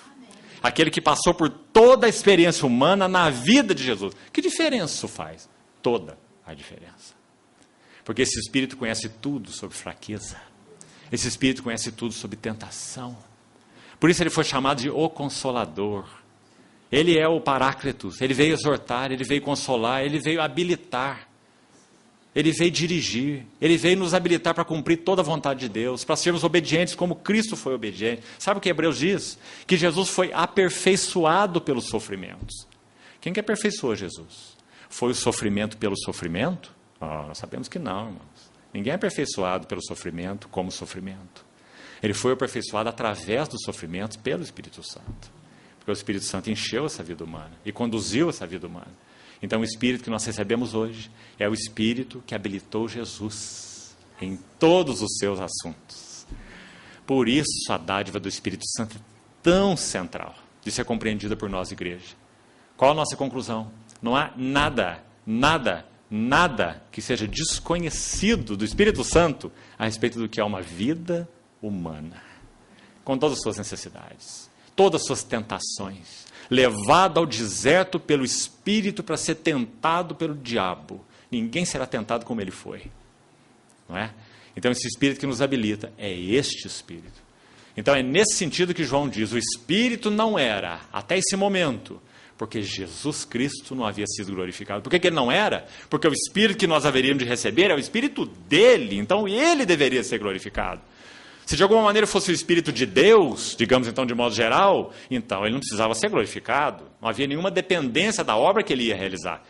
A: Aquele que passou por toda a experiência humana na vida de Jesus. Que diferença isso faz? Toda a diferença. Porque esse Espírito conhece tudo sobre fraqueza. Esse Espírito conhece tudo sobre tentação. Por isso ele foi chamado de o Consolador. Ele é o Paráclitos. Ele veio exortar, ele veio consolar, ele veio habilitar. Ele veio dirigir, ele veio nos habilitar para cumprir toda a vontade de Deus, para sermos obedientes como Cristo foi obediente. Sabe o que Hebreus diz? Que Jesus foi aperfeiçoado pelos sofrimentos. Quem que aperfeiçoou Jesus? Foi o sofrimento pelo sofrimento? Nós sabemos que não, irmãos. Ninguém é aperfeiçoado pelo sofrimento como sofrimento. Ele foi aperfeiçoado através dos sofrimentos pelo Espírito Santo. Porque o Espírito Santo encheu essa vida humana e conduziu essa vida humana. Então o Espírito que nós recebemos hoje é o Espírito que habilitou Jesus em todos os seus assuntos. Por isso a dádiva do Espírito Santo é tão central de ser compreendida por nós, igreja. Qual a nossa conclusão? Não há nada que seja desconhecido do Espírito Santo a respeito do que é uma vida humana, com todas as suas necessidades, todas as suas tentações, levado ao deserto pelo Espírito para ser tentado pelo diabo. Ninguém será tentado como ele foi. Não é? Então, esse Espírito que nos habilita é este Espírito. Então, é nesse sentido que João diz, o Espírito não era, até esse momento, porque Jesus Cristo não havia sido glorificado. Por que ele não era? Porque o Espírito que nós haveríamos de receber é o Espírito dele, então ele deveria ser glorificado. Se de alguma maneira fosse o Espírito de Deus, digamos então de modo geral, então ele não precisava ser glorificado, não havia nenhuma dependência da obra que ele ia realizar.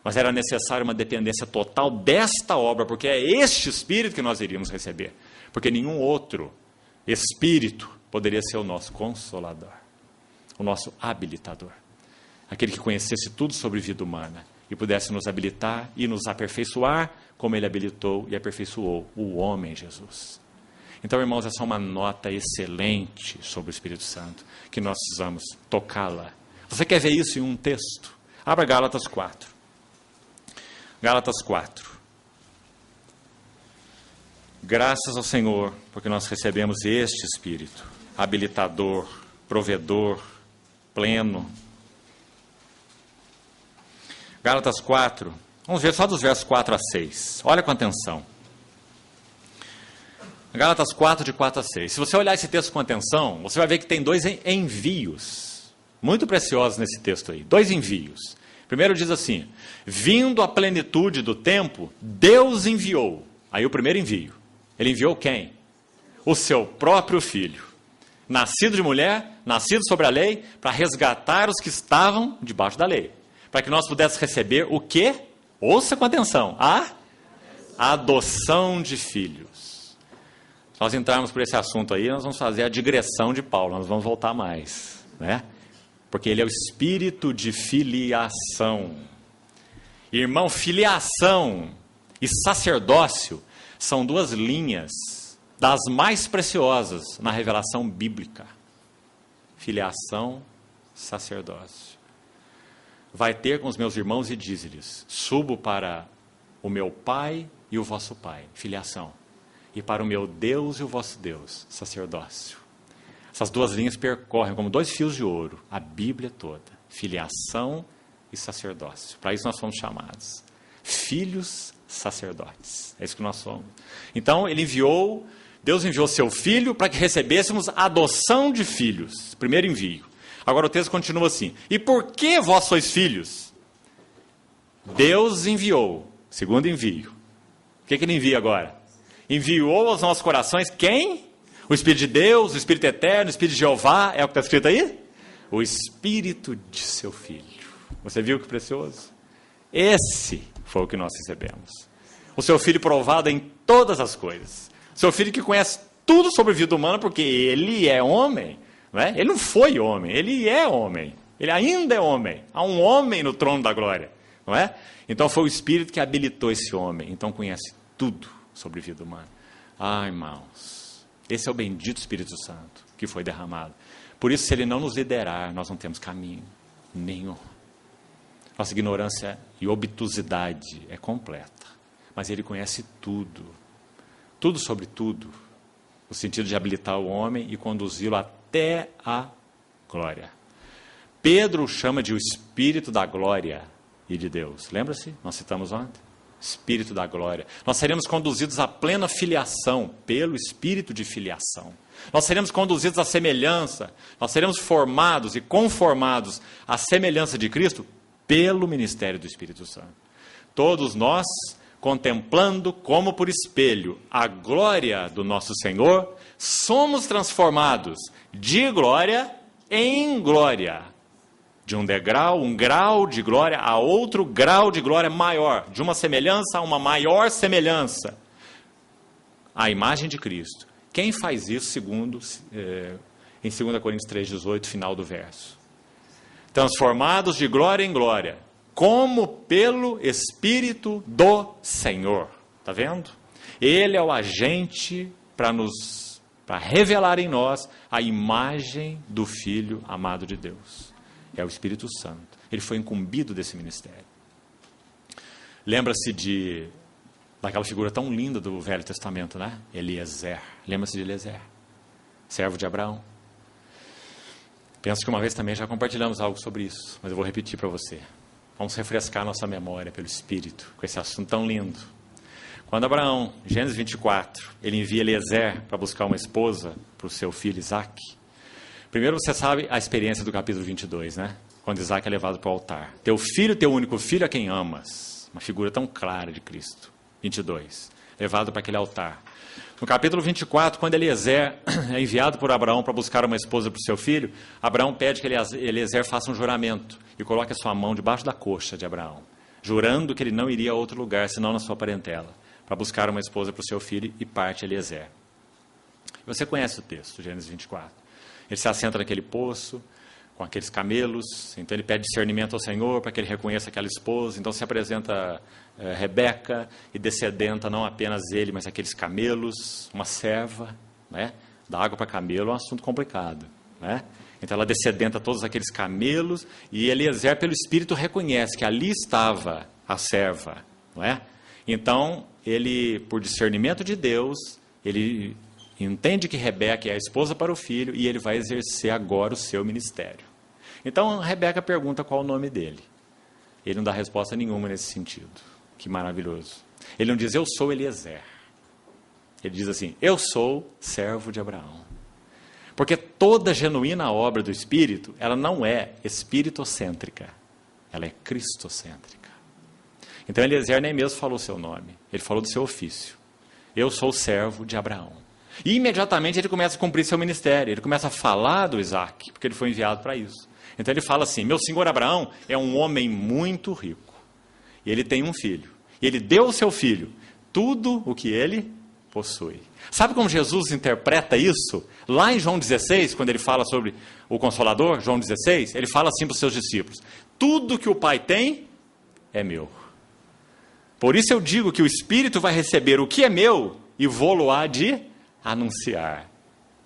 A: Mas era necessária uma dependência total desta obra, porque é este Espírito que nós iríamos receber, porque nenhum outro Espírito poderia ser o nosso consolador, o nosso habilitador, aquele que conhecesse tudo sobre vida humana e pudesse nos habilitar e nos aperfeiçoar como ele habilitou e aperfeiçoou o homem Jesus. Então, irmãos, essa é uma nota excelente sobre o Espírito Santo, que nós precisamos tocá-la. Você quer ver isso em um texto? Abra Gálatas 4. Gálatas 4. Graças ao Senhor, porque nós recebemos este Espírito, habilitador, provedor, pleno. Gálatas 4, vamos ver só dos versos 4 a 6. Olha com atenção. Gálatas 4, de 4 a 6. Se você olhar esse texto com atenção, você vai ver que tem dois envios, muito preciosos nesse texto aí. Dois envios. Primeiro diz assim, vindo a plenitude do tempo, Deus enviou. Aí o primeiro envio. Ele enviou quem? O seu próprio filho. Nascido de mulher, nascido sobre a lei, para resgatar os que estavam debaixo da lei. Para que nós pudéssemos receber o quê? Ouça com atenção. A adoção de filhos. Se nós entrarmos por esse assunto aí, nós vamos fazer a digressão de Paulo, nós vamos voltar mais, né? Porque ele é o espírito de filiação. Irmão, filiação e sacerdócio são duas linhas das mais preciosas na revelação bíblica. Filiação, sacerdócio. Vai ter com os meus irmãos e diz-lhes, subo para o meu Pai e o vosso Pai, filiação. E para o meu Deus e o vosso Deus, sacerdócio. Essas duas linhas percorrem como dois fios de ouro a Bíblia toda. Filiação e sacerdócio. Para isso nós fomos chamados. Filhos sacerdotes. É isso que nós somos. Então Deus enviou seu Filho para que recebêssemos a adoção de filhos. Primeiro envio. Agora o texto continua assim. E por que vós sois filhos? Deus enviou. Segundo envio. O que ele envia agora? Enviou aos nossos corações quem? O Espírito de Deus, o Espírito Eterno, o Espírito de Jeová, é o que está escrito aí? O Espírito de seu Filho. Você viu que precioso? Esse foi o que nós recebemos. O seu Filho provado em todas as coisas. O seu Filho que conhece tudo sobre a vida humana, porque ele é homem. Não é? Ele não foi homem, ele é homem. Ele ainda é homem. Há um homem no trono da glória. Não é? Então foi o Espírito que habilitou esse homem. Então conhece tudo sobre a vida humana. Irmãos, esse é o bendito Espírito Santo que foi derramado. Por isso, se ele não nos liderar, nós não temos caminho nenhum. Nossa ignorância e obtusidade é completa. Mas ele conhece tudo. Tudo sobre tudo. No sentido de habilitar o homem e conduzi-lo até a glória. Pedro o chama de o Espírito da glória e de Deus. Lembra-se? Nós citamos ontem. Espírito da glória. Nós seremos conduzidos à plena filiação, pelo Espírito de filiação. Nós seremos conduzidos à semelhança, nós seremos formados e conformados à semelhança de Cristo, pelo ministério do Espírito Santo. Todos nós, contemplando como por espelho a glória do nosso Senhor, somos transformados de glória em glória. De um grau de glória a outro grau de glória maior. De uma semelhança a uma maior semelhança. A imagem de Cristo. Quem faz isso, em 2 Coríntios 3,18, final do verso? Transformados de glória em glória, como pelo Espírito do Senhor. Está vendo? Ele é o agente para revelar em nós a imagem do Filho amado de Deus. É o Espírito Santo. Ele foi incumbido desse ministério. Lembra-se daquela figura tão linda do Velho Testamento, né? Eliezer. Lembra-se de Eliezer? Servo de Abraão. Penso que uma vez também já compartilhamos algo sobre isso, mas eu vou repetir para você. Vamos refrescar nossa memória pelo Espírito, com esse assunto tão lindo. Quando Abraão, Gênesis 24, ele envia Eliezer para buscar uma esposa para o seu filho Isaac. Primeiro você sabe a experiência do capítulo 22, né? Quando Isaac é levado para o altar. Teu filho, teu único filho, a quem amas. Uma figura tão clara de Cristo. 22. Levado para aquele altar. No capítulo 24, quando Eliezer é enviado por Abraão para buscar uma esposa para o seu filho, Abraão pede que Eliezer faça um juramento e coloque a sua mão debaixo da coxa de Abraão, jurando que ele não iria a outro lugar, senão na sua parentela, para buscar uma esposa para o seu filho, e parte Eliezer. Você conhece o texto, Gênesis 24. Ele se assenta naquele poço, com aqueles camelos, então ele pede discernimento ao Senhor para que ele reconheça aquela esposa, então se apresenta Rebeca e descedenta não apenas ele, mas aqueles camelos, uma serva, né? Da água para camelo é um assunto complicado, né? Então ela descedenta todos aqueles camelos e Eliezer, pelo Espírito, reconhece que ali estava a serva, não é? Então ele, por discernimento de Deus, ele entende que Rebeca é a esposa para o filho e ele vai exercer agora o seu ministério. Então Rebeca pergunta qual o nome dele. Ele não dá resposta nenhuma nesse sentido. Que maravilhoso. Ele não diz, eu sou Eliezer. Ele diz assim, eu sou servo de Abraão. Porque toda genuína obra do Espírito, ela não é espiritocêntrica, ela é cristocêntrica. Então Eliezer nem mesmo falou o seu nome, ele falou do seu ofício. Eu sou servo de Abraão. E imediatamente ele começa a cumprir seu ministério, ele começa a falar do Isaac, porque ele foi enviado para isso. Então ele fala assim, meu senhor Abraão é um homem muito rico, e ele tem um filho, e ele deu ao seu filho tudo o que ele possui. Sabe como Jesus interpreta isso? Lá em João 16, quando ele fala sobre o Consolador, João 16, ele fala assim para os seus discípulos, tudo que o Pai tem é meu. Por isso eu digo que o Espírito vai receber o que é meu e vou-lo-á de anunciar,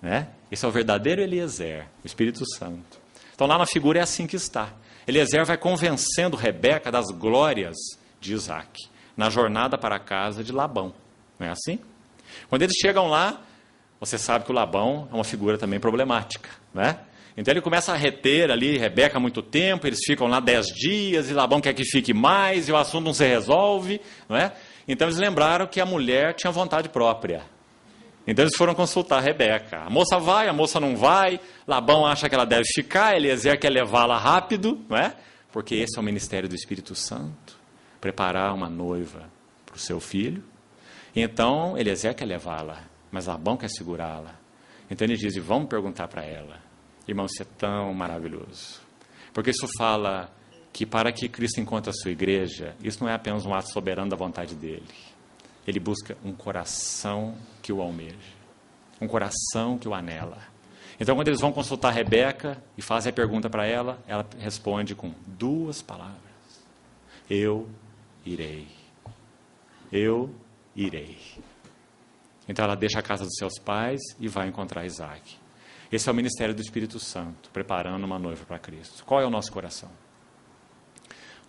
A: né? Esse é o verdadeiro Eliezer, o Espírito Santo. Então lá na figura é assim que está. Eliezer vai convencendo Rebeca das glórias de Isaac, na jornada para a casa de Labão, não é assim? Quando eles chegam lá, você sabe que o Labão é uma figura também problemática, né? Então ele começa a reter ali Rebeca há muito tempo, eles ficam lá 10 dias, e Labão quer que fique mais, e o assunto não se resolve, não é? Então eles lembraram que a mulher tinha vontade própria. Então eles foram consultar a Rebeca. A moça vai, a moça não vai, Labão acha que ela deve ficar, Eliezer quer levá-la rápido, não é? Porque esse é o ministério do Espírito Santo, preparar uma noiva para o seu filho. Então Eliezer quer levá-la, mas Labão quer segurá-la. Então ele diz, vamos perguntar para ela. Irmão, isso é tão maravilhoso. Porque isso fala que para que Cristo encontre a sua igreja, isso não é apenas um ato soberano da vontade dele. Ele busca um coração que o almeja, um coração que o anela. Então, quando eles vão consultar Rebeca e fazem a pergunta para ela, ela responde com 2 palavras. Eu irei. Eu irei. Então, ela deixa a casa dos seus pais e vai encontrar Isaac. Esse é o ministério do Espírito Santo, preparando uma noiva para Cristo. Qual é o nosso coração?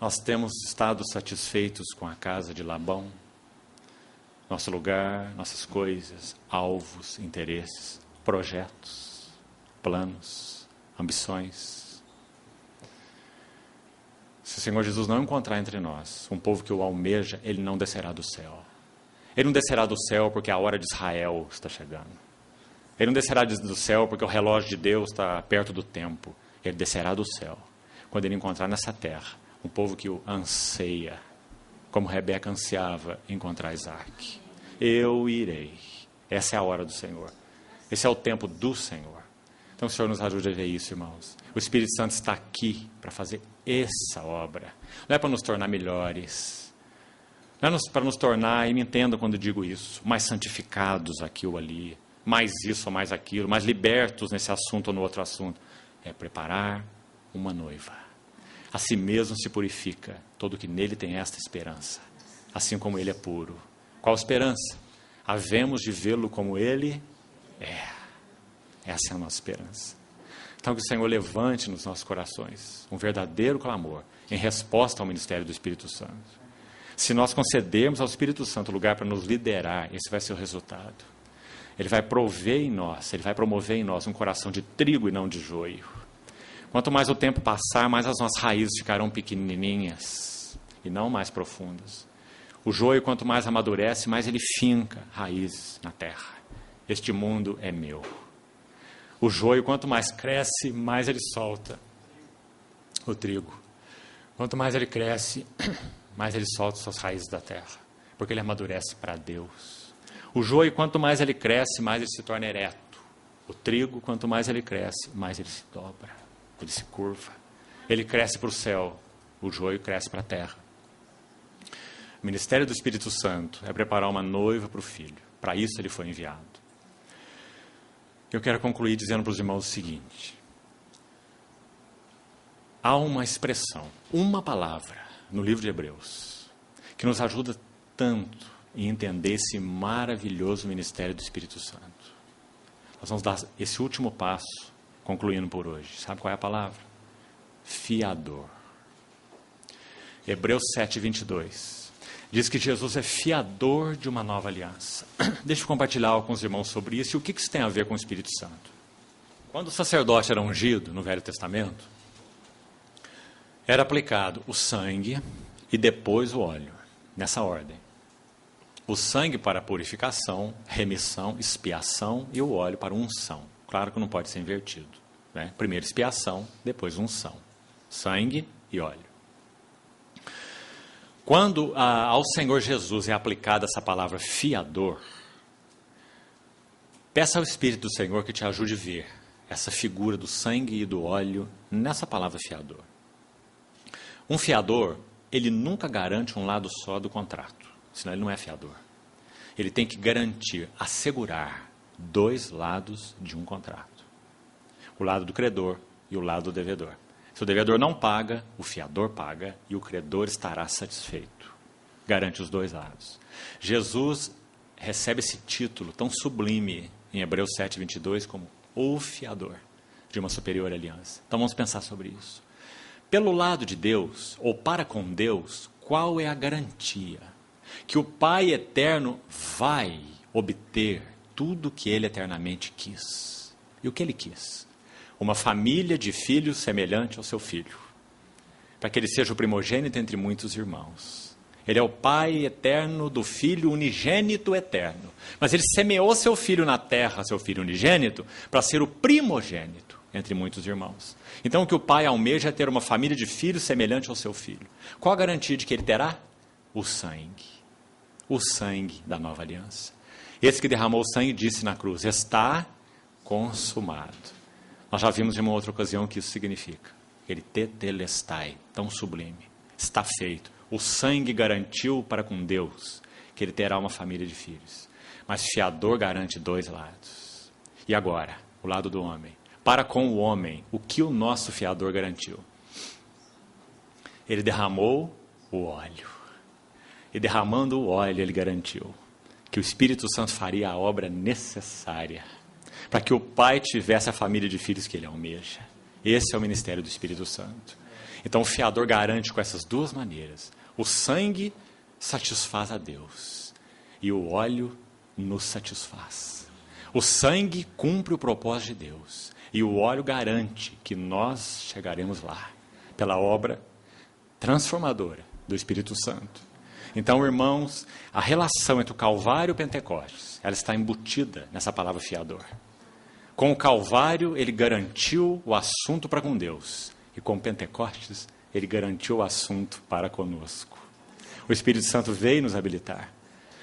A: Nós temos estado satisfeitos com a casa de Labão? Nosso lugar, nossas coisas, alvos, interesses, projetos, planos, ambições. Se o Senhor Jesus não encontrar entre nós um povo que o almeja, ele não descerá do céu. Ele não descerá do céu porque a hora de Israel está chegando. Ele não descerá do céu porque o relógio de Deus está perto do tempo. Ele descerá do céu quando ele encontrar nessa terra um povo que o anseia, como Rebeca ansiava encontrar Isaac. Eu irei. Essa é a hora do Senhor. Esse é o tempo do Senhor. Então o Senhor nos ajude a ver isso, irmãos. O Espírito Santo está aqui para fazer essa obra. Não é para nos tornar melhores. Não é para nos tornar, e me entendam quando digo isso, mais santificados aqui ou ali, mais isso ou mais aquilo, mais libertos nesse assunto ou no outro assunto. É preparar uma noiva. A si mesmo se purifica todo que nele tem esta esperança, assim como ele é puro. Qual esperança? Havemos de vê-lo como ele é. Essa é a nossa esperança. Então que o Senhor levante nos nossos corações um verdadeiro clamor em resposta ao ministério do Espírito Santo. Se nós concedermos ao Espírito Santo lugar para nos liderar, esse vai ser o resultado. Ele vai prover em nós, ele vai promover em nós um coração de trigo e não de joio. Quanto mais o tempo passar, mais as nossas raízes ficarão pequenininhas e não mais profundas. O joio, quanto mais amadurece, mais ele finca raízes na terra. Este mundo é meu. O joio, quanto mais cresce, mais ele solta o trigo. Quanto mais ele cresce, mais ele solta suas raízes da terra, porque ele amadurece para Deus. O joio, quanto mais ele cresce, mais ele se torna ereto. O trigo, quanto mais ele cresce, mais ele se dobra, ele se curva. Ele cresce para o céu, o joio cresce para a terra. O ministério do Espírito Santo é preparar uma noiva para o Filho. Para isso ele foi enviado. Eu quero concluir dizendo para os irmãos o seguinte. Há uma expressão, uma palavra no livro de Hebreus, que nos ajuda tanto em entender esse maravilhoso ministério do Espírito Santo. Nós vamos dar esse último passo, concluindo por hoje. Sabe qual é a palavra? Fiador. Hebreus 7:22. Diz que Jesus é fiador de uma nova aliança. Deixa eu compartilhar com os irmãos sobre isso e o que isso tem a ver com o Espírito Santo. Quando o sacerdote era ungido no Velho Testamento, era aplicado o sangue e depois o óleo, nessa ordem. O sangue para purificação, remissão, expiação e o óleo para unção. Claro que não pode ser invertido, né? Primeiro expiação, depois unção. Sangue e óleo. Quando ao Senhor Jesus é aplicada essa palavra fiador, peça ao Espírito do Senhor que te ajude a ver essa figura do sangue e do óleo nessa palavra fiador. Um fiador, ele nunca garante um lado só do contrato, senão ele não é fiador. Ele tem que garantir, assegurar dois lados de um contrato. O lado do credor e o lado do devedor. Se o devedor não paga, o fiador paga e o credor estará satisfeito. Garante os dois lados. Jesus recebe esse título tão sublime em Hebreus 7:22 como o fiador de uma superior aliança. Então vamos pensar sobre isso. Pelo lado de Deus, ou para com Deus, qual é a garantia? Que o Pai eterno vai obter tudo o que Ele eternamente quis. E o que Ele quis? Uma família de filhos semelhante ao seu filho, para que ele seja o primogênito entre muitos irmãos. Ele é o Pai eterno do Filho unigênito eterno. Mas ele semeou seu filho na terra, seu filho unigênito, para ser o primogênito entre muitos irmãos. Então o que o Pai almeja é ter uma família de filhos semelhante ao seu filho. Qual a garantia de que ele terá? O sangue da nova aliança. Esse que derramou o sangue disse na cruz, está consumado. Nós já vimos em uma outra ocasião o que isso significa. Ele tetelestai, tão sublime, está feito. O sangue garantiu para com Deus que ele terá uma família de filhos. Mas fiador garante dois lados. E agora, o lado do homem. Para com o homem, o que o nosso fiador garantiu? Ele derramou o óleo. E derramando o óleo, ele garantiu que o Espírito Santo faria a obra necessária para que o Pai tivesse a família de filhos que ele almeja. Esse é o ministério do Espírito Santo. Então o fiador garante com essas duas maneiras. O sangue satisfaz a Deus e o óleo nos satisfaz. O sangue cumpre o propósito de Deus e o óleo garante que nós chegaremos lá pela obra transformadora do Espírito Santo. Então, irmãos, a relação entre o Calvário e o Pentecostes, ela está embutida nessa palavra fiador. Com o Calvário, ele garantiu o assunto para com Deus. E com o Pentecostes, ele garantiu o assunto para conosco. O Espírito Santo veio nos habilitar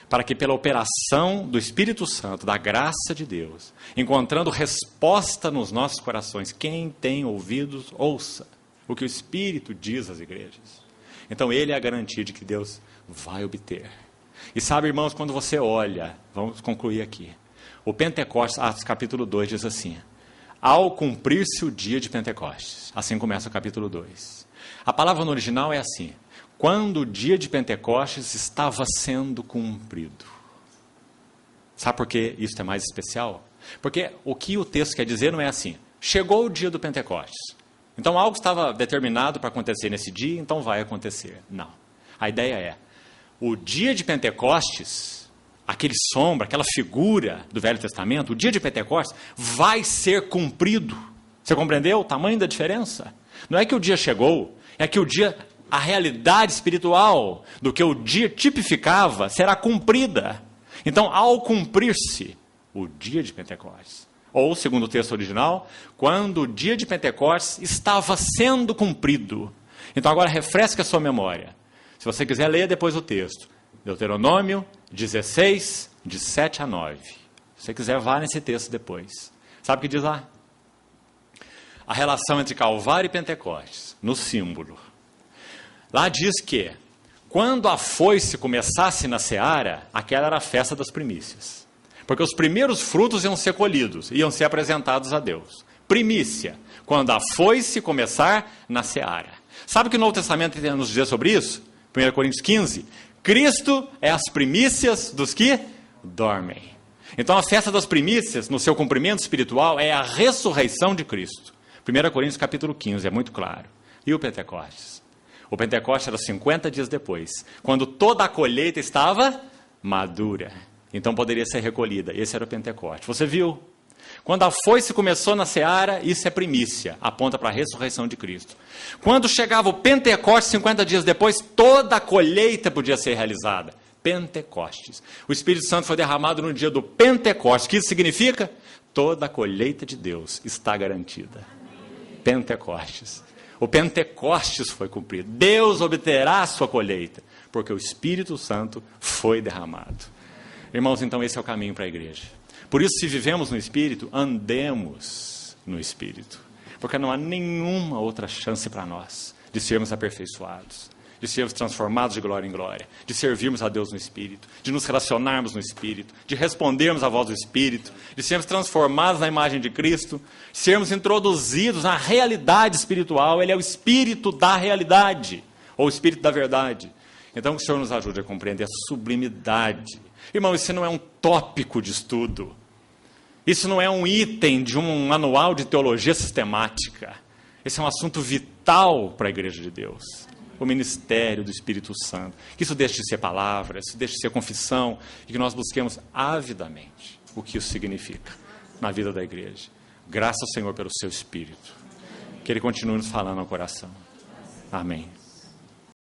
A: para que pela operação do Espírito Santo, da graça de Deus, encontrando resposta nos nossos corações, quem tem ouvidos, ouça o que o Espírito diz às igrejas. Então, ele é a garantia de que Deus vai obter. E sabe, irmãos, quando você olha, vamos concluir aqui, o Pentecostes, Atos capítulo 2 diz assim, ao cumprir-se o dia de Pentecostes, assim começa o capítulo 2. A palavra no original é assim, quando o dia de Pentecostes estava sendo cumprido. Sabe por que isso é mais especial? Porque o que o texto quer dizer não é assim, chegou o dia do Pentecostes, então algo estava determinado para acontecer nesse dia, então vai acontecer. Não. A ideia é, o dia de Pentecostes, aquele sombra, aquela figura do Velho Testamento, o dia de Pentecostes vai ser cumprido Você compreendeu o tamanho da diferença? Não é que o dia chegou, é que o dia, a realidade espiritual do que o dia tipificava será cumprida. Então, ao cumprir-se o dia de Pentecostes, ou, segundo o texto original, quando o dia de Pentecostes estava sendo cumprido. Então, agora refresque a sua memória. Se você quiser, leia depois o texto. Deuteronômio 16, de 7 a 9. Se você quiser, vá nesse texto depois. Sabe o que diz lá? A relação entre Calvário e Pentecostes, no símbolo. Lá diz que, quando a foice começasse na seara, aquela era a festa das primícias. Porque os primeiros frutos iam ser colhidos, iam ser apresentados a Deus. Primícia, quando a foice começar na seara. Sabe o que o Novo Testamento tem a nos dizer sobre isso? 1 Coríntios 15. Cristo é as primícias dos que dormem. Então a festa das primícias, no seu cumprimento espiritual, é a ressurreição de Cristo. 1 Coríntios capítulo 15, é muito claro. E o Pentecostes? O Pentecostes era 50 dias depois, quando toda a colheita estava madura. Então poderia ser recolhida. Esse era o Pentecostes. Você viu? Quando a foice começou na seara, isso é primícia, aponta para a ressurreição de Cristo. Quando chegava o Pentecostes, 50 dias depois, toda a colheita podia ser realizada. Pentecostes. O Espírito Santo foi derramado no dia do Pentecostes. O que isso significa? Toda a colheita de Deus está garantida. Pentecostes. O Pentecostes foi cumprido. Deus obterá a sua colheita, porque o Espírito Santo foi derramado. Irmãos, então esse é o caminho para a igreja. Por isso, se vivemos no Espírito, andemos no Espírito. Porque não há nenhuma outra chance para nós de sermos aperfeiçoados, de sermos transformados de glória em glória, de servirmos a Deus no Espírito, de nos relacionarmos no Espírito, de respondermos à voz do Espírito, de sermos transformados na imagem de Cristo, de sermos introduzidos na realidade espiritual. Ele é o Espírito da realidade, ou o Espírito da verdade. Então, que o Senhor nos ajude a compreender a sublimidade. Irmão, isso não é um tópico de estudo. Isso não é um item de um manual de teologia sistemática. Esse é um assunto vital para a Igreja de Deus. O ministério do Espírito Santo. Que isso deixe de ser palavra, isso deixe de ser confissão, e que nós busquemos avidamente o que isso significa na vida da Igreja. Graças ao Senhor pelo seu Espírito. Que Ele continue nos falando ao coração. Amém.